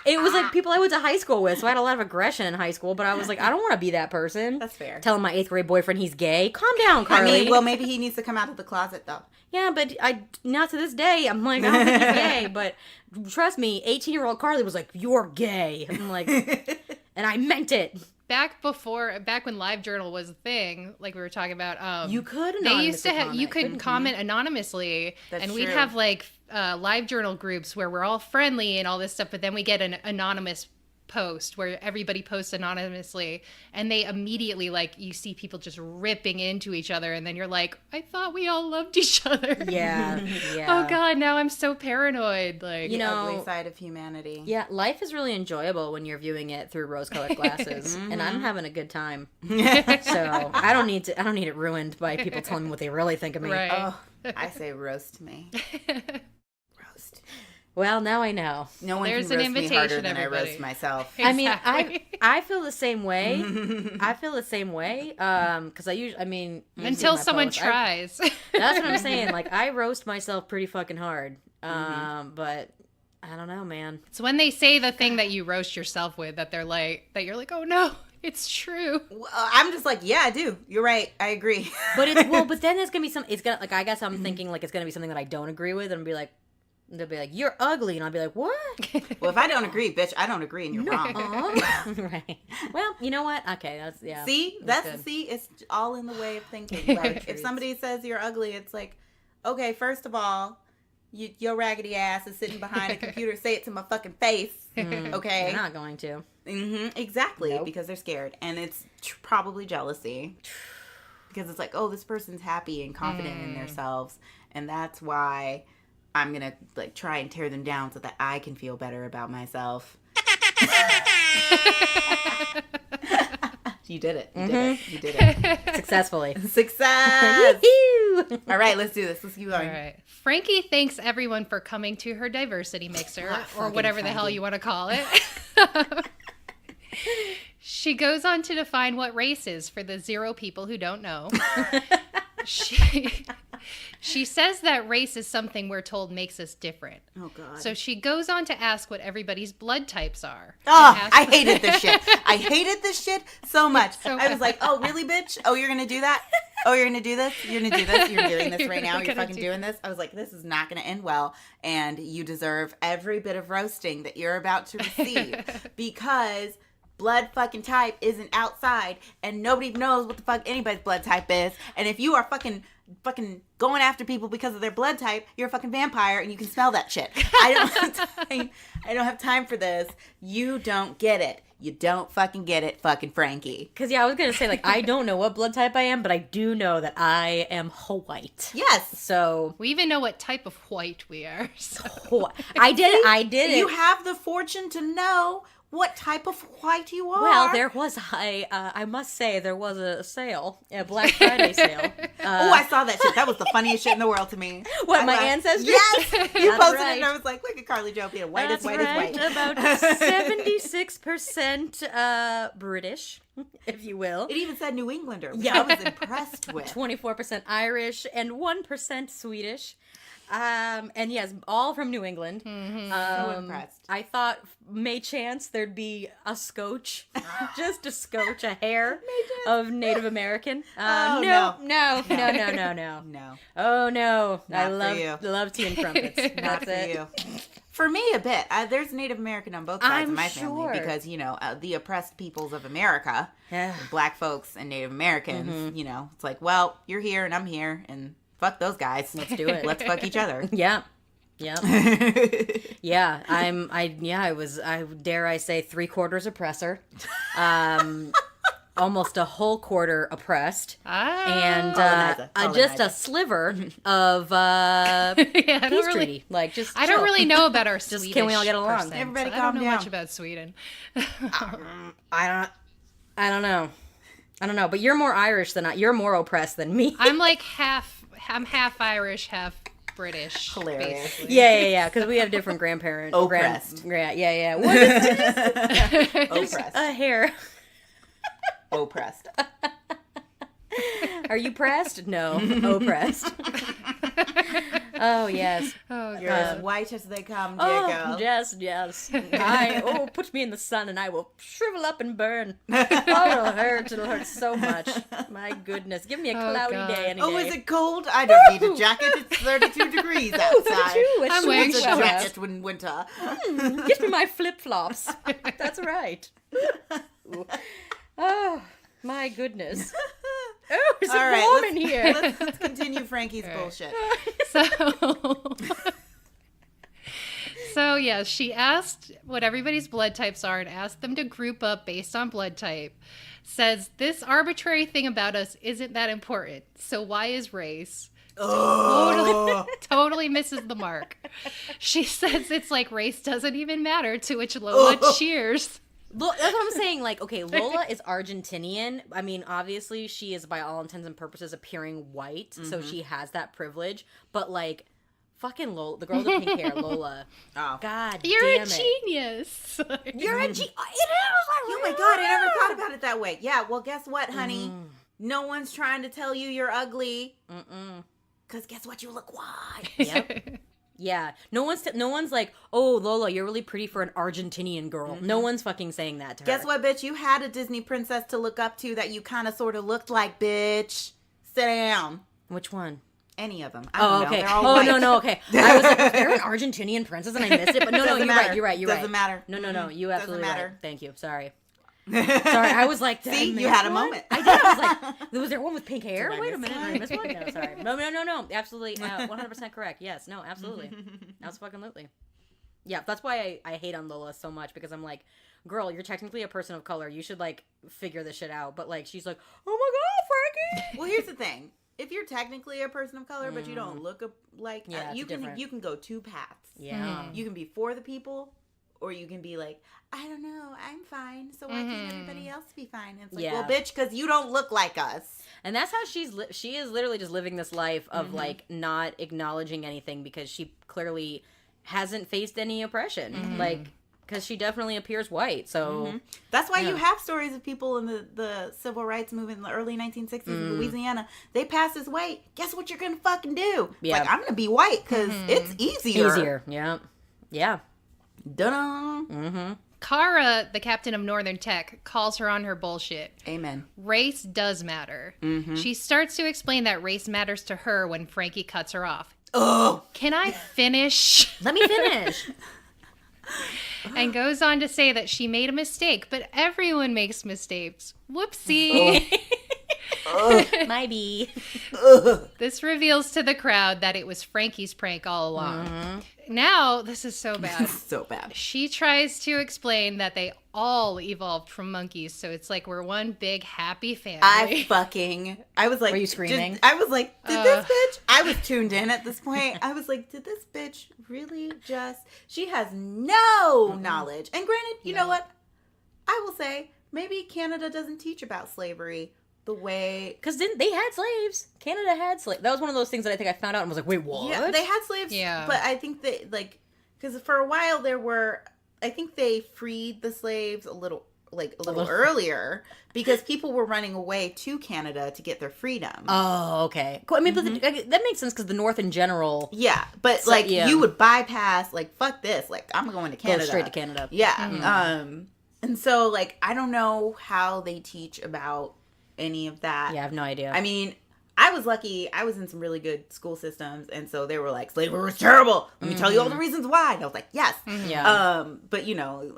It was, like, people I went to high school with, so I had a lot of aggression in high school, but I was like, I don't want to be that person. That's fair. Telling my 8th grade boyfriend he's gay. Calm down, Carly. I mean, well, maybe he needs to come out of the closet, though. Yeah, but not to this day, I'm like, I don't think he's gay, but trust me, 18-year-old Carly was like, you're gay. I'm like, and I meant it. Back when LiveJournal was a thing, like we were talking about, You could they used to anonymously have you comment, could couldn't comment anonymously, That's and we'd true. have like LiveJournal groups where we're all friendly and all this stuff, but then we get an anonymous post where everybody posts anonymously, and they immediately, like, you see people just ripping into each other, and then you're like, I thought we all loved each other. Yeah. Oh god, now I'm so paranoid. Like, You know, Ugly side of humanity. Yeah, life is really enjoyable when you're viewing it through rose-colored glasses, and I'm having a good time. So I don't need it ruined by people telling me what they really think of me. right. Oh, I say roast me. Roast. Well, now I know. No one There's can an roast me harder invitation, than everybody. I roast myself. I mean, Exactly. I feel the same way. I feel the same way. Because usually Until my someone posts, tries. That's what I'm saying. Like, I roast myself pretty fucking hard. But I don't know, man. It's when they say the thing that you roast yourself with that you're like, oh no, It's true. I'm just like, yeah, I do. You're right. I agree. But but then there's gonna be it's gonna I guess I'm thinking like it's gonna be something that I don't agree with, and they'll be like, you're ugly, and I'll be like, what? Well, if I don't agree, bitch, I don't agree, and you're wrong. Right. Well, you know what? Okay, that's See, it's all in the way of thinking. Like, if somebody says you're ugly, it's like, okay, first of all, your raggedy ass is sitting behind a computer. Say it to my fucking face, okay? They're not going to. Exactly, Nope. because they're scared, and it's probably jealousy. Because it's like, oh, this person's happy and confident in themselves, and that's why I'm gonna like try and tear them down so that I can feel better about myself. You did it. You did it. Successfully. Success! All right, let's do this. Let's keep going. All right. Frankie thanks everyone for coming to her diversity mixer, or whatever the hell you want to call it. She goes on to define what race is for the 0 people who don't know. She says that race is something we're told makes us different. Oh, God. So she goes on to ask what everybody's blood types are. Oh, I hated this shit. I hated this shit so much. So I was like, oh, really, bitch? Oh, you're going to do that? Oh, you're going to do this? You're going to do this? You're doing this right now? You're fucking doing this? I was like, this is not going to end well. And you deserve every bit of roasting that you're about to receive. Because blood fucking type isn't outside. And nobody knows what the fuck anybody's blood type is. And if you are fucking going after people because of their blood type, you're a fucking vampire and you can smell that shit. I don't have time for this. You don't get it. You don't fucking get it, fucking Frankie. Because, I was going to say, like, I don't know what blood type I am, but I do know that I am white. Yes. So. We even know what type of white we are. So. I did it. You have the fortune to know what type of white you are. Well, there was, I must say, there was a sale, a Black Friday sale. I saw that shit. That was the funniest shit in the world to me. What, my ancestors? Yes! You That's posted right. it and I was like, look at Carly Jo being white That's as white right. as white. About 76% British, if you will. It even said New Englander, which Yeah. I was impressed with. 24% Irish and 1% Swedish. And yes, all from New England. So impressed. I thought may chance there'd be a scotch, just a scotch, a hair of Native American. No. No. Oh no, Not I for love tea and crumpets. Not That's for it. you. For me, a bit. There's Native American on both sides I'm of my sure. family because, the oppressed peoples of America, Yeah. Black folks and Native Americans, it's like, well, you're here and I'm here and fuck those guys. Let's do it. Let's fuck each other. Yeah. Yeah. Yeah. I dare I say 3/4 oppressor. Almost a whole quarter oppressed. And just a sliver of peace treaty. Like, just I don't chill. really know about our Swedish can we all get along? percent. Everybody I calm don't know down. much about Sweden. I don't know. But you're more Irish than you're more oppressed than me. I'm like I'm half Irish, half British. Hilarious. Basically. Yeah. Because we have different grandparents. Oppressed. Yeah. What is it? Oppressed. A hair. Oppressed. Are you pressed? No. Oppressed. Oh, yes. Oh, You're God. as white as they come, dear Oh, girl. yes. Put me in the sun and I will shrivel up and burn. Oh, it'll hurt so much. My goodness. Give me a cloudy God. day any Oh, day. is it cold? I don't need a jacket. It's 32 degrees outside. I'm wearing It's a shorts. jacket in winter. Get me my flip-flops. That's right. Ooh. Oh, my goodness. Oh, is it All right, warm in here? Let's continue Frankie's bullshit. So yeah, she asked what everybody's blood types are and asked them to group up based on blood type. Says this arbitrary thing about us isn't that important. So why is race? Totally misses the mark. She says it's like race doesn't even matter, to which Lola cheers. That's what I'm saying. Like, okay, Lola is Argentinian. I mean, obviously, she is, by all intents and purposes, appearing white, so she has that privilege. But, like, fucking Lola, the girl with the pink hair, Lola. Oh. God You're damn a it. genius. You're a genius. Oh my God, I never thought about it that way. Yeah, well, guess what, honey? No one's trying to tell you you're ugly. Because guess what? You look white. Yep. Yeah. No one's like, oh, Lola, you're really pretty for an Argentinian girl. No one's fucking saying that to her. Guess what, bitch? You had a Disney princess to look up to that you kind of sort of looked like, bitch. Sit down. Which one? Any of them. I don't know. Okay. They're all white. No, okay. I was like, is there an Argentinian princess and I missed it? But no, Doesn't you're matter. right. You're right. Doesn't matter. No. You absolutely matter. right. Thank you. Sorry. I was like, did See, I miss you had a one? moment. I did. I was like, was there one with pink hair? Did I Wait a miss minute. one? Did I miss one? No, sorry. No. Absolutely. 100% correct. Yes. No, absolutely. Absolutely. Yeah, that's why I hate on Lola so much, because I'm like, girl, you're technically a person of color. You should, like, figure this shit out. But, like, she's like, oh my God, Frankie. Well, here's the thing. If you're technically a person of color, but you don't look like, you can go two paths. Yeah. You can be for the people, or you can be like, I don't know, I'm fine, so why can't everybody else be fine? And it's like, well, bitch, because you don't look like us. And that's how she is literally just living this life of, like, not acknowledging anything, because she clearly hasn't faced any oppression. Like, because she definitely appears white, so... That's why you have stories of people in the civil rights movement in the early 1960s in Louisiana. They passed as white. Guess what you're going to fucking do? Yeah. Like, I'm going to be white because it's easier. Yeah. Yeah. Dun-dun. Kara, the captain of Northern Tech, calls her on her bullshit. Amen. Race does matter. She starts to explain that race matters to her when Frankie cuts her off. Oh. Can I finish? Let me finish. And goes on to say that she made a mistake, but everyone makes mistakes. Whoopsie. My bee. This reveals to the crowd that it was Frankie's prank all along. Now, this is so bad. So bad. She tries to explain that they all evolved from monkeys, so it's like we're one big happy family. I was like... Were you screaming? I was like, did this bitch... I was tuned in at this point. I was like, did this bitch really just... She has no knowledge. And granted, you know what? I will say, maybe Canada doesn't teach about slavery the way... Because they had slaves. Canada had slaves. That was one of those things that I think I found out and was like, wait, what? Yeah, they had slaves. Yeah. But I think that, like... Because for a while there were... I think they freed the slaves a little earlier because people were running away to Canada to get their freedom. Oh, okay. Cool. I mean, but that makes sense because the North in general... Yeah, but, you would bypass, like, fuck this. Like, I'm going to Canada. Go straight to Canada. Yeah. And so, like, I don't know how they teach about any of that. Yeah, I have no idea. I mean... I was lucky. I was in some really good school systems, and so they were like, slavery was terrible. Let me tell you all the reasons why. And I was like, yes. Yeah. But you know,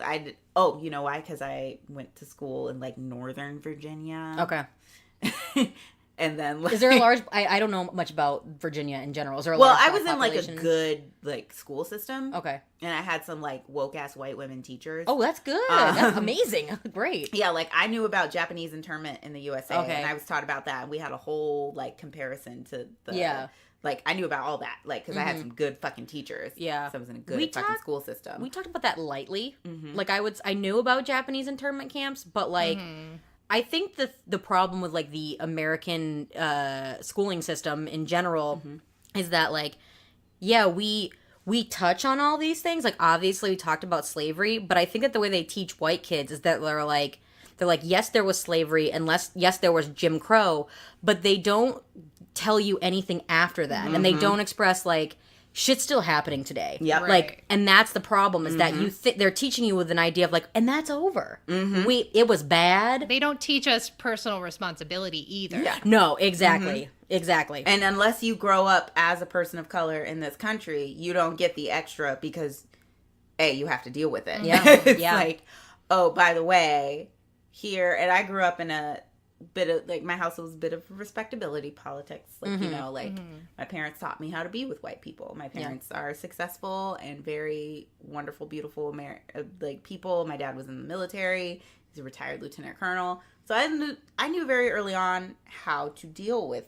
you know why? Because I went to school in like Northern Virginia. Okay. And then, like, is there a large? I don't know much about Virginia in general. Is there a well, large I was in like a population? good like school system. Okay. And I had some like woke ass white women teachers. Oh, that's good. That's amazing. Great. Yeah, like I knew about Japanese internment in the USA, Okay. and I was taught about that. And we had a whole like comparison to the like I knew about all that, like because I had some good fucking teachers. Yeah, so I was in a good fucking school system. We talked about that lightly. Like I knew about Japanese internment camps, but like. I think the problem with like the American schooling system in general is that like, yeah, we touch on all these things. Like obviously we talked about slavery, but I think that the way they teach white kids is that they're like, yes, there was slavery, and yes, there was Jim Crow, but they don't tell you anything after that, and they don't express like, shit's still happening today. Yeah, right. Like, and that's the problem is that they're teaching you with an idea of like, and that's over. It was bad. They don't teach us personal responsibility either. Yeah. No, exactly. Exactly. And unless you grow up as a person of color in this country, you don't get the extra because, you have to deal with it. Yeah. It's like, oh, by the way, here, and I grew up in a bit of, like, my house was a bit of respectability politics. Like, you know, like, my parents taught me how to be with white people. My parents are successful and very wonderful, beautiful, people. My dad was in the military. He's a retired lieutenant colonel. So I knew very early on how to deal with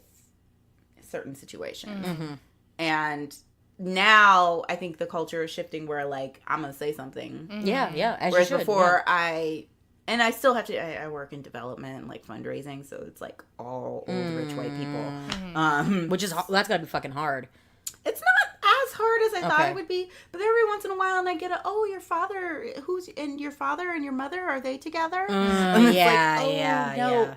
certain situations. And now I think the culture is shifting where, like, I'm going to say something. Yeah. As Whereas you should, before and I still have to, I work in development, like fundraising, so it's like all old rich white people. Which is, that's gotta be fucking hard. It's not as hard as I thought it would be, but every once in a while, and I get your father, your father and your mother, are they together? Yeah.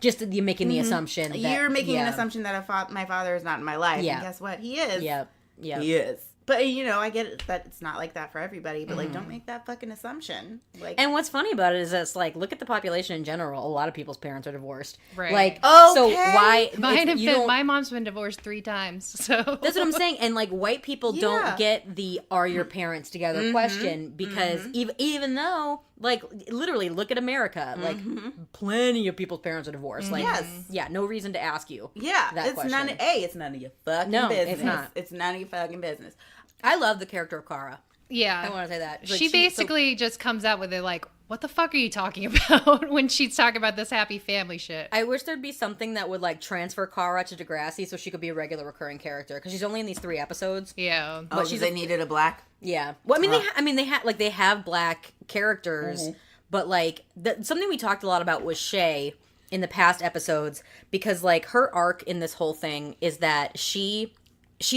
Just you making the assumption that, you're making an assumption that my father is not in my life, and guess what? He is. Yeah. He is. But, I get it that it's not like that for everybody, but, like, don't make that fucking assumption. Like, And what's funny about it is it's like, look at the population in general. A lot of people's parents are divorced. Right. Like, Okay. so why... My mom's been divorced 3 times, so... That's what I'm saying. And, like, white people don't Yeah. get the are your parents together question because even though, like, literally, look at America. Like, plenty of people's parents are divorced. Like, Yes. yeah, no reason to ask you. yeah, that it's question. it's none of your fucking No, business. it's not. It's none of your fucking business. I love the character of Kara. Yeah. I want to say that. Like, She basically just comes out with it like, what the fuck are you talking about when she's talking about this happy family shit? I wish there'd be something that would, like, transfer Kara to Degrassi so she could be a regular recurring character. Because she's only in these 3 episodes. Yeah. But they needed a black. Yeah. Well, they have black characters, but, like, something we talked a lot about was Shay in the past episodes, because, like, her arc in this whole thing is that she's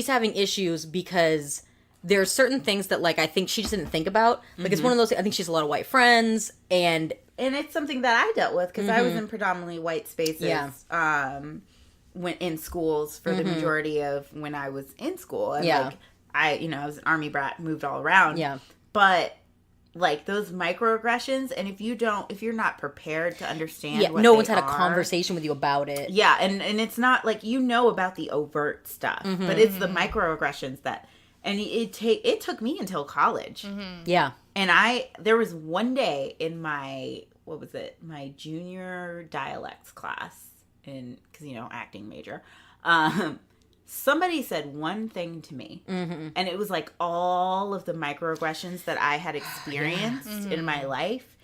having issues because there's certain things that, like, I think she just didn't think about. Like, it's one of those, I think she has a lot of white friends, and it's something that I dealt with because I was in predominantly white spaces. Yeah. Went in schools for the majority of when I was in school. And Yeah. like I was an army brat, moved all around. Yeah. But like those microaggressions, and if you're not prepared to understand what no they one's had a are, conversation with you about it. Yeah, and it's not like about the overt stuff, but it's the microaggressions that, and it took me until college. Yeah. And there was one day in my junior dialects class because acting major, somebody said one thing to me, and it was like all of the microaggressions that I had experienced in my life,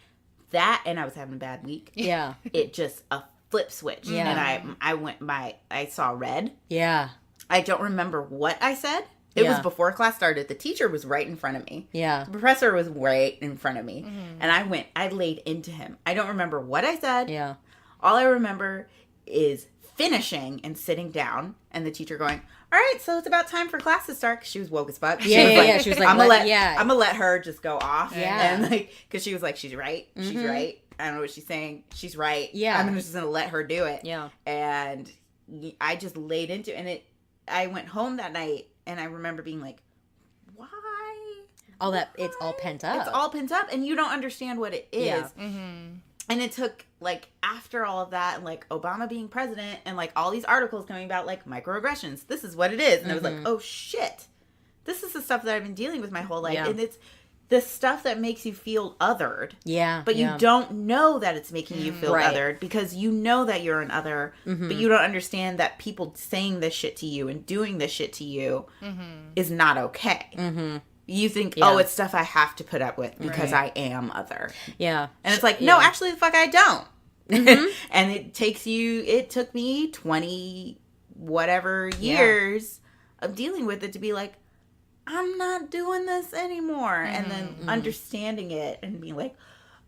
and I was having a bad week. Yeah. It just a flip switch. Yeah. And I saw red. Yeah. I don't remember what I said. It was before class started. The teacher was right in front of me. Yeah. The professor was right in front of me. And I laid into him. I don't remember what I said. Yeah. All I remember is finishing and sitting down and the teacher going, all right, so it's about time for class to start. 'Cause she was woke as fuck. Yeah. She was like, I'm gonna let her just go off. Yeah. And like, because she was like, she's right. She's right. I don't know what she's saying. She's right. Yeah. I'm just gonna let her do it. Yeah. And I just laid into it. And I went home that night and I remember being like, why? All that, it's all pent up. It's all pent up and you don't understand what it is. Yeah. And it took, like, after all of that, and, like, Obama being president, and, like, all these articles coming about, like, microaggressions. This is what it is. And I was like, oh, shit. This is the stuff that I've been dealing with my whole life. Yeah. And it's the stuff that makes you feel othered. Yeah. But you don't know that it's making you feel Right. othered because you know that you're an other, but you don't understand that people saying this shit to you and doing this shit to you is not okay. You think, oh, it's stuff I have to put up with because I am other. Yeah. And it's like, no, actually, the fuck, I don't. And it took me 20 whatever years of dealing with it to be like, I'm not doing this anymore. And then understanding it and being like,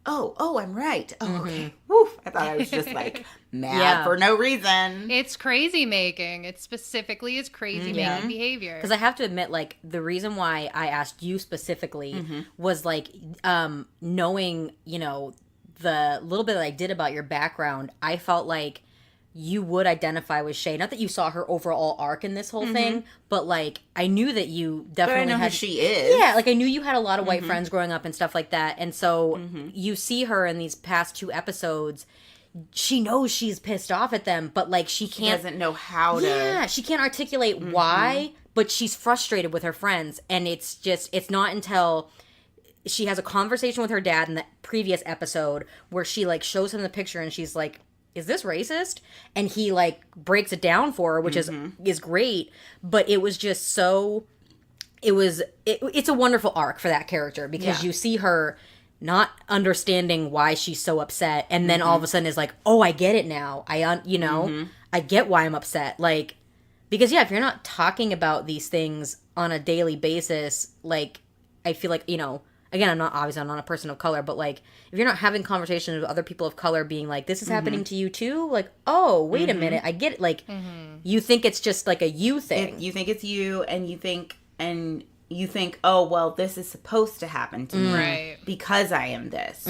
oh, I'm right. Oh, okay. Woof. I thought I was just like mad for no reason. It's crazy making. It specifically is crazy making behavior. Because I have to admit, like, the reason why I asked you specifically was, like, knowing, the little bit that I did about your background, I felt like you would identify with Shay. Not that you saw her overall arc in this whole thing, but, like, I knew that you definitely But I know had... who she is. Yeah, like, I knew you had a lot of white friends growing up and stuff like that. And so you see her in these past 2 episodes. She knows she's pissed off at them, but, like, she can't... doesn't know how to... Yeah, she can't articulate why, but she's frustrated with her friends. And it's not until she has a conversation with her dad in the previous episode where she, like, shows him the picture and she's like, is this racist? And he, like, breaks it down for her, which is great. But it was just so... It's a wonderful arc for that character because you see her not understanding why she's so upset, and then all of a sudden is like, oh, I get it now. I get why I'm upset. Like, because if you're not talking about these things on a daily basis, like, I feel like, again, I'm not a person of color, but, like, if you're not having conversations with other people of color being like, this is happening to you too, like, oh, wait a minute, I get it. Like, you think it's just like a you thing. You think it's you, and you think, oh, well, this is supposed to happen to me because I am this.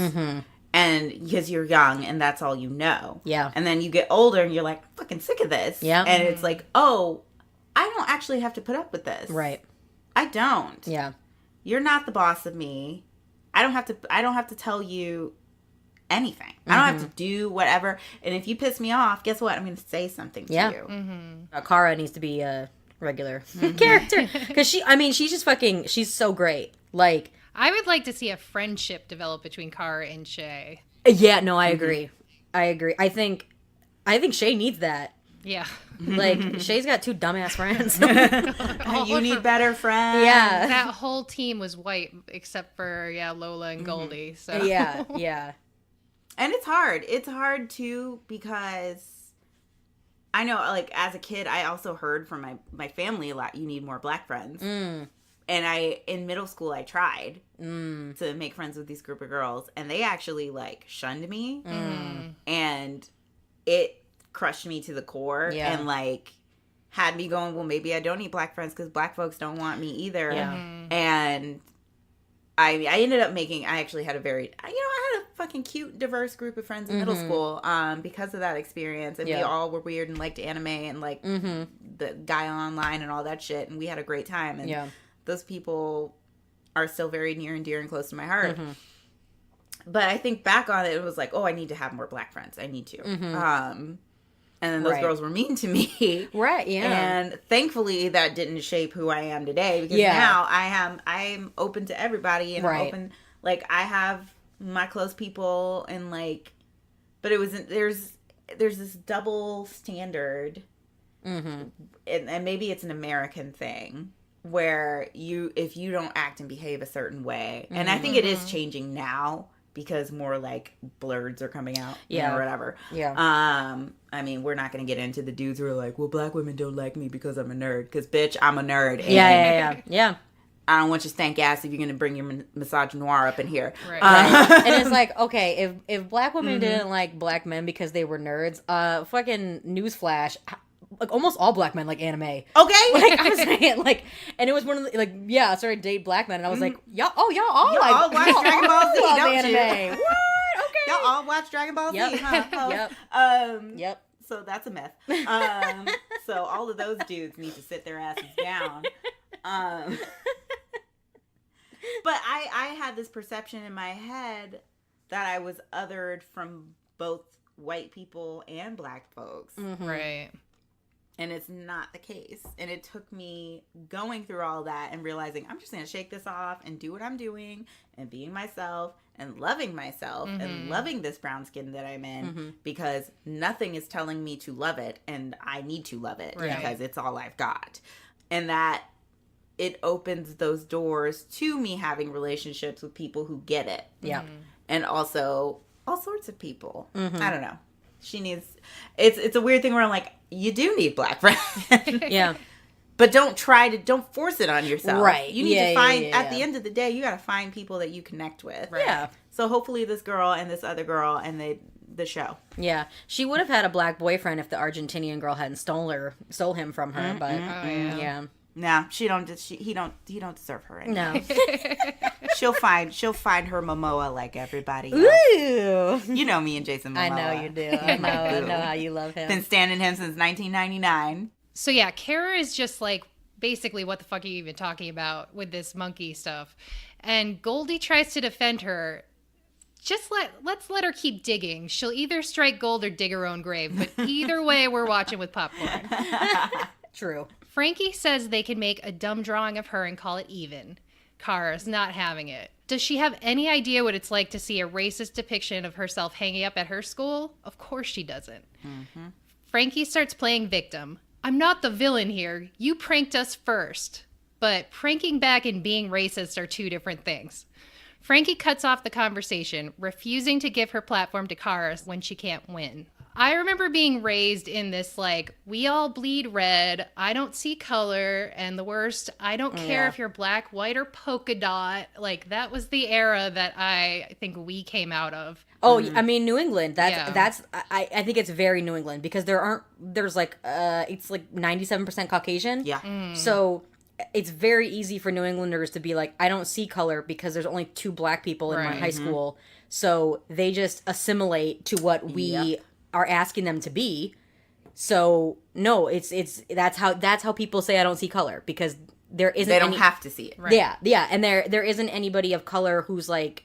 And because you're young and that's all you know. Yeah. And then you get older and you're like, fucking sick of this. Yeah. And it's like, oh, I don't actually have to put up with this. Right. I don't. Yeah. You're not the boss of me. I don't have to tell you anything. I don't have to do whatever. And if you piss me off, guess what? I'm going to say something to you. Kara needs to be a regular character. Because she's just fucking, she's so great. Like, I would like to see a friendship develop between Kara and Shay. Yeah, no, I agree. I think Shay needs that. Yeah. Like, Shay's got 2 dumbass friends. You need better friends. Yeah. That whole team was white except for, Lola and Goldie. So Yeah. And it's hard. It's hard, too, because I know, like, as a kid, I also heard from my family a lot, you need more black friends. And in middle school, I tried to make friends with these group of girls, and they actually, like, shunned me. And it crushed me to the core and, like, had me going, well, maybe I don't need black friends because black folks don't want me either. And I ended up I actually had I had a fucking cute, diverse group of friends in middle school because of that experience. And we all were weird and liked anime and, like, the guy online and all that shit. And we had a great time. And those people are still very near and dear and close to my heart. But I think back on it, it was like, oh, I need to have more black friends. I need to. And then those girls were mean to me. Right, yeah. And thankfully that didn't shape who I am today because now I am open to everybody and I'm open, like, I have my close people and, like, but it wasn't, there's this double standard and maybe it's an American thing where if you don't act and behave a certain way, and I think it is changing now because more, like, blurs are coming out or whatever. I mean, we're not going to get into the dudes who are like, well, black women don't like me because I'm a nerd. Because, bitch, I'm a nerd. And Yeah. I don't want your stank ass if you're going to bring your misogynoir up in here. Right. And it's like, okay, if black women didn't like black men because they were nerds, fucking newsflash, like, almost all black men like anime. Okay? Like, I was saying, like, and it was one of the, like, I started dating black men, and I was like, y'all all watch Dragon Ball Z, don't anime. you? What? Okay. Y'all all watch Dragon Ball Z, huh? Yep. So that's a myth. So all of those dudes need to sit their asses down. But I had this perception in my head that I was othered from both white people and black folks. Right. And it's not the case. And it took me going through all that and realizing I'm just going to shake this off and do what I'm doing and being myself and loving myself and loving this brown skin that I'm in because nothing is telling me to love it and I need to love it because it's all I've got. And that it opens those doors to me having relationships with people who get it. Yeah. And also all sorts of people. I don't know. She needs, it's a weird thing where I'm like, you do need black friends. Yeah. But don't force it on yourself. Right. You need to find, at the end of the day, you got to find people that you connect with. Right. Yeah. So hopefully this girl and this other girl and the show. Yeah. She would have had a black boyfriend if the Argentinian girl hadn't stole him from her, but yeah. No, he don't deserve her anymore. No. She'll find her Momoa like everybody else. Ooh. You know me and Jason Momoa. I know you do. I know how you love him. Been standing him since 1999. So yeah, Kara is just like, basically, what the fuck are you even talking about with this monkey stuff? And Goldie tries to defend her. Let's let her keep digging. She'll either strike gold or dig her own grave. But either way, we're watching with popcorn. True. Frankie says they can make a dumb drawing of her and call it even. Kara's not having it. Does she have any idea what it's like to see a racist depiction of herself hanging up at her school? Of course she doesn't. Frankie starts playing victim. I'm not the villain here. You pranked us first. But pranking back and being racist are two different things. Frankie cuts off the conversation, refusing to give her platform to Kara when she can't win. I remember being raised in this, like, we all bleed red, I don't see color, and the worst, I don't care if you're black, white, or polka dot. Like, that was the era that I think we came out of. Oh, I mean, New England. That's I think it's very New England because there's like, it's like 97% Caucasian. Yeah. So it's very easy for New Englanders to be like, I don't see color because there's only 2 black people in my high school. So they just assimilate to what we are asking them to be. So no, it's that's how people say I don't see color because there isn't They don't have to see it. Right. Yeah, and there isn't anybody of color who's like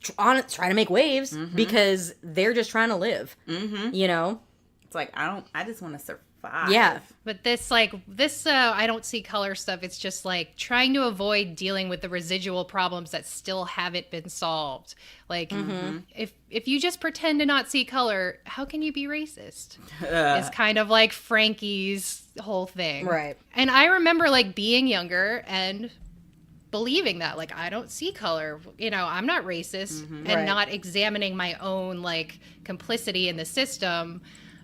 trying to make waves because they're just trying to live. You know, it's like I just want to survive. Yeah, But this I don't see color stuff. It's just like trying to avoid dealing with the residual problems that still haven't been solved. Like if you just pretend to not see color, how can you be racist? It's kind of like Frankie's whole thing. Right. And I remember like being younger and believing that, like, I don't see color, you know, I'm not racist, and Right. not examining my own like complicity in the system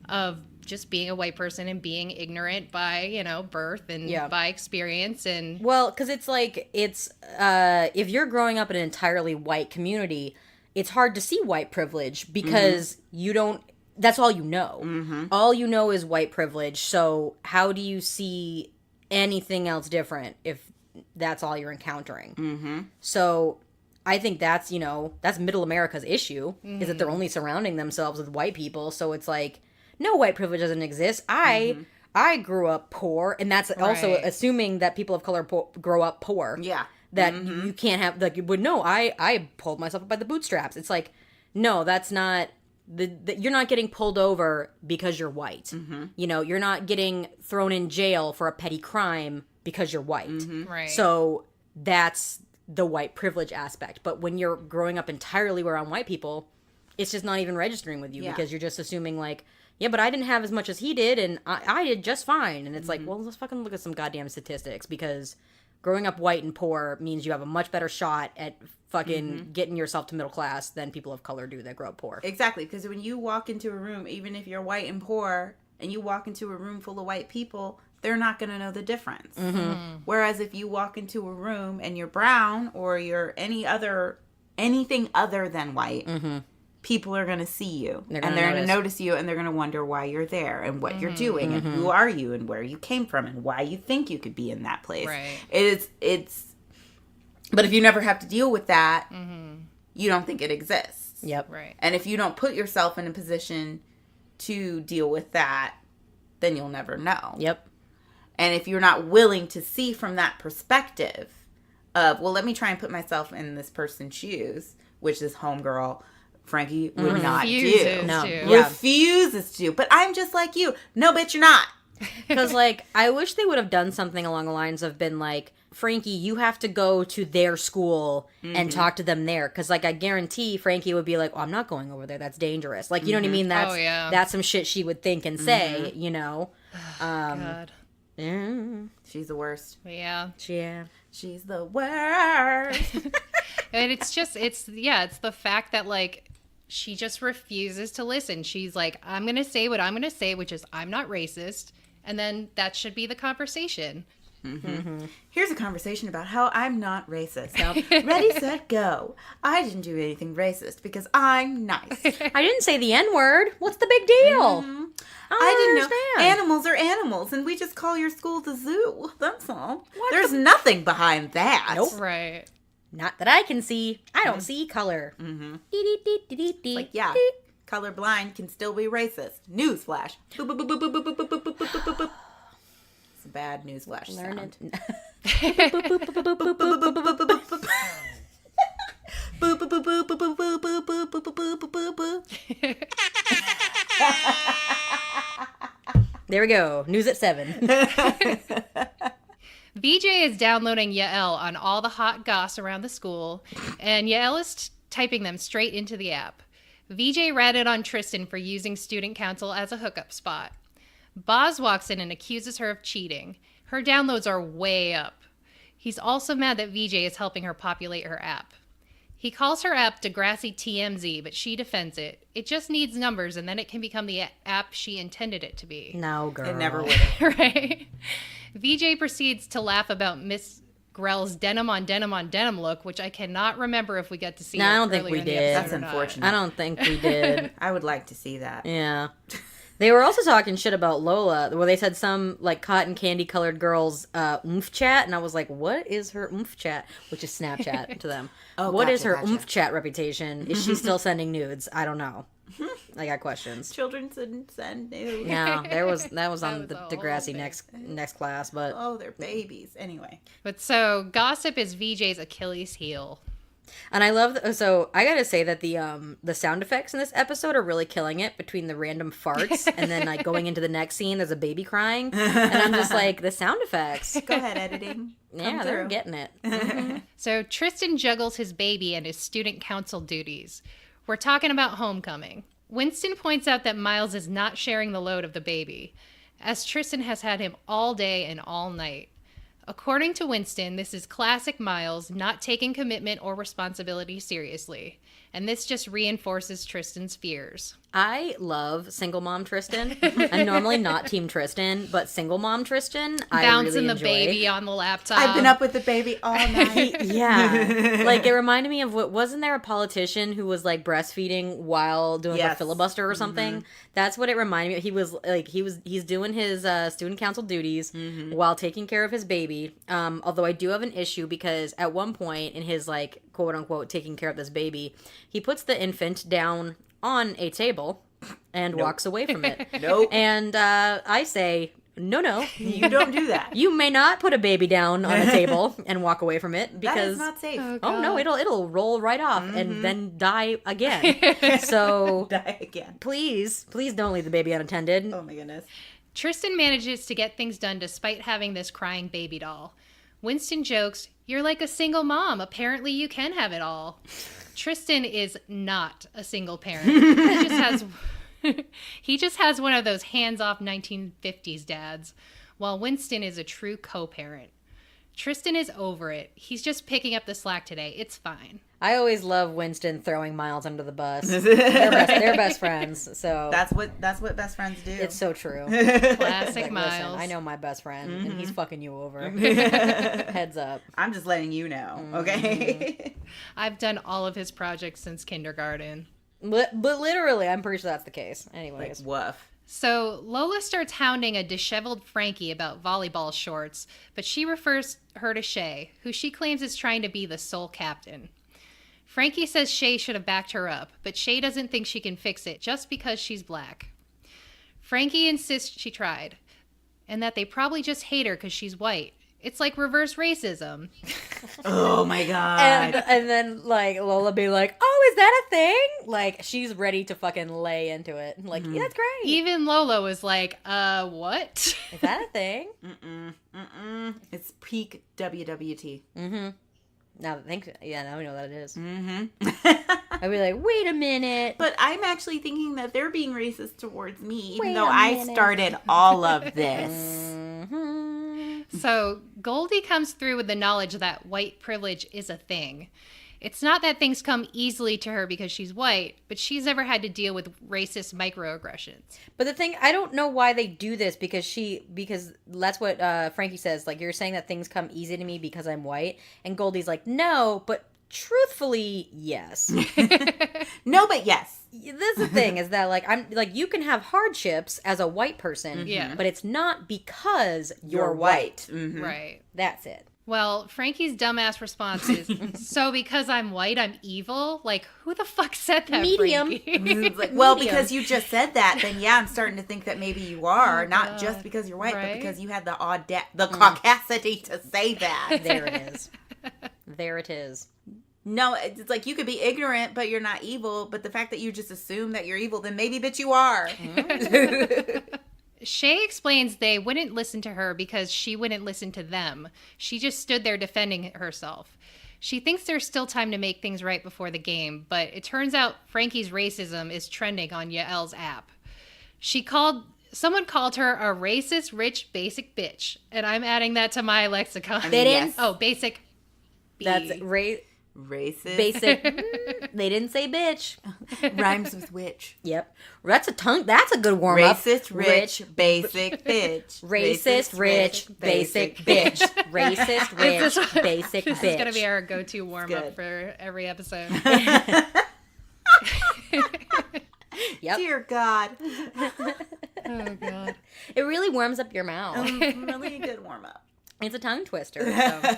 of just being a white person and being ignorant by, you know, birth and by experience. And well, because it's like if you're growing up in an entirely white community, it's hard to see white privilege because you don't. That's all you know. All you know is white privilege. So how do you see anything else different if that's all you're encountering? So I think that's middle America's issue is that they're only surrounding themselves with white people. So it's like, no, white privilege doesn't exist. I grew up poor, and that's also assuming that people of color grow up poor. Yeah. That you can't have, like, I pulled myself up by the bootstraps. It's like, no, that's not, you're not getting pulled over because you're white. You know, you're not getting thrown in jail for a petty crime because you're white. Right. So that's the white privilege aspect. But when you're growing up entirely around white people, it's just not even registering with you because you're just assuming, like, yeah, but I didn't have as much as he did, and I did just fine. And it's like, well, let's fucking look at some goddamn statistics, because growing up white and poor means you have a much better shot at fucking getting yourself to middle class than people of color do that grow up poor. Exactly, because when you walk into a room, even if you're white and poor, and you walk into a room full of white people, they're not going to know the difference. Whereas if you walk into a room and you're brown or you're anything other than white, people are going to see you, and they're going to notice you, and they're going to wonder why you're there and what you're doing and who are you and where you came from and why you think you could be in that place. Right. But if you never have to deal with that, you don't think it exists. Yep. Right. And if you don't put yourself in a position to deal with that, then you'll never know. Yep. And if you're not willing to see from that perspective of, well, let me try and put myself in this person's shoes, which this homegirl Frankie would not do. No. Refuses to. But I'm just like you. No, bitch, you're not. Because, like, I wish they would have done something along the lines of been like, Frankie, you have to go to their school and talk to them there. Because, like, I guarantee Frankie would be like, oh, I'm not going over there. That's dangerous. Like, you know what I mean? That's some shit she would think and say, you know? God. Yeah. She's the worst. Yeah. She's the worst. And it's the fact that, like, she just refuses to listen. She's like, I'm going to say what I'm going to say, which is I'm not racist. And then that should be the conversation. Here's a conversation about how I'm not racist. Now, ready, set, go. I didn't do anything racist because I'm nice. I didn't say the N-word. What's the big deal? I didn't know. Animals are animals, and we just call your school the zoo. That's all. There's nothing behind that. Nope. Right. Not that I can see. I don't see color. Like, yeah, colorblind can still be racist. Newsflash. Boop, boop, boop, boop, boop, boop, boop, boop, boop, boop, boop, boop. It's a bad newsflash Learn sound. it. There we go. News at 7. VJ is downloading Yael on all the hot goss around the school, and Yael is typing them straight into the app. VJ ratted on Tristan for using student council as a hookup spot. Boz walks in and accuses her of cheating. Her downloads are way up. He's also mad that VJ is helping her populate her app. He calls her app Degrassi TMZ, but she defends it. It just needs numbers, and then it can become the app she intended it to be. No, girl. It never would. Right? VJ proceeds to laugh about Miss Grell's denim on denim look, which I cannot remember if we got to see. No, I don't think we did. That's unfortunate. I don't think we did. I would like to see that. Yeah. They were also talking shit about Lola, where they said some, like, cotton candy colored girl's oomph chat, and I was like, what is her oomph chat? Which is Snapchat to them. What is her oomph chat reputation? Is she still sending nudes? I don't know. I got questions. Children shouldn't send nudes. No, that was on was the a whole Degrassi thing. next class, but Oh, they're babies. Anyway. But so gossip is VJ's Achilles heel. and I love so I gotta say that the sound effects in this episode are really killing it between the random farts and then like going into the next scene there's a baby crying and I'm just like the sound effects. Go ahead, editing. Yeah, they're getting it. Mhm. So Tristan juggles his baby and his student council duties. We're talking about homecoming. Winston points out that Miles is not sharing the load of the baby, as Tristan has had him all day and all night. According to Winston, this is classic Miles not taking commitment or responsibility seriously, and this just reinforces Tristan's fears. I love single mom Tristan. I'm normally not team Tristan, but single mom Tristan, I Bouncing really the enjoy. baby on the laptop. I've been up with the baby all night. Yeah. Like, it reminded me of wasn't there a politician who was, like, breastfeeding while doing a filibuster or something? Mm-hmm. That's what it reminded me of. He was, like, he's doing his student council duties while taking care of his baby. Although I do have an issue because at one point in his, like, quote-unquote taking care of this baby, he puts the infant down on a table and walks away from it. Nope. And I say, no. You don't do that. You may not put a baby down on a table and walk away from it because That is not safe. oh no, it'll roll right off and then die again. So Die again. please don't leave the baby unattended. Oh my goodness. Tristan manages to get things done despite having this crying baby doll. Winston jokes, "You're like a single mom. Apparently you can have it all." Tristan is not a single parent. He just has one of those hands-off 1950s dads, while Winston is a true co-parent. Tristan is over it. He's just picking up the slack today. It's fine. I always love Winston throwing Miles under the bus. They're best friends, so That's what best friends do. it's so true. Classic Like, Miles. listen, I know my best friend, and he's fucking you over. Heads up. I'm just letting you know, okay? I've done all of his projects since kindergarten. But literally, I'm pretty sure that's the case. Anyways. Woof. So Lola starts hounding a disheveled Frankie about volleyball shorts, but she refers her to Shay, who she claims is trying to be the sole captain. Frankie says Shay should have backed her up, but Shay doesn't think she can fix it just because she's black. Frankie insists she tried, and that they probably just hate her because she's white. It's like reverse racism. Oh my god. And then, like, Lola be like, oh, is that a thing? Like, she's ready to fucking lay into it. Like, yeah, that's great. Even Lola was like, what? Is that a thing? It's peak WWT. Now we know that it is. I'd be like, wait a minute. But I'm actually thinking that they're being racist towards me, even though I started all of this. So Goldie comes through with the knowledge that white privilege is a thing. It's not that things come easily to her because she's white, but she's never had to deal with racist microaggressions. But the thing, I don't know why they do this because that's what Frankie says. Like, you're saying that things come easy to me because I'm white. And Goldie's like, no, but truthfully, yes. No, but yes. This is the thing is that, like, I'm like, you can have hardships as a white person, Yeah. but it's not because you're white. Right. That's it. Well, Frankie's dumbass response is, so because I'm white, I'm evil? Like, who the fuck said that, Medium. Frankie? It's like, well, because you just said that, then yeah, I'm starting to think that maybe you are. Not just because you're white, Right? but because you had the caucasity to say that. There it is. There it is. No, it's like you could be ignorant, but you're not evil. But the fact that you just assume that you're evil, then maybe, bitch, you are. Shay explains they wouldn't listen to her because she wouldn't listen to them. She just stood there defending herself. She thinks there's still time to make things right before the game, but it turns out Frankie's racism is trending on Yael's app. Someone called her a racist, rich, basic bitch, and I'm adding that to my lexicon. They didn't. Oh, basic. B. That's Racist. basic. They didn't say bitch. Rhymes with witch. Yep. That's a good warm up. Racist, rich, basic bitch. Racist, rich, basic bitch. Racist, rich, basic bitch. This is going to be our go-to warm-up good. for every episode. Yep. Dear God. Oh, God. It really warms up your mouth. Really a good warm up. It's a tongue twister. So.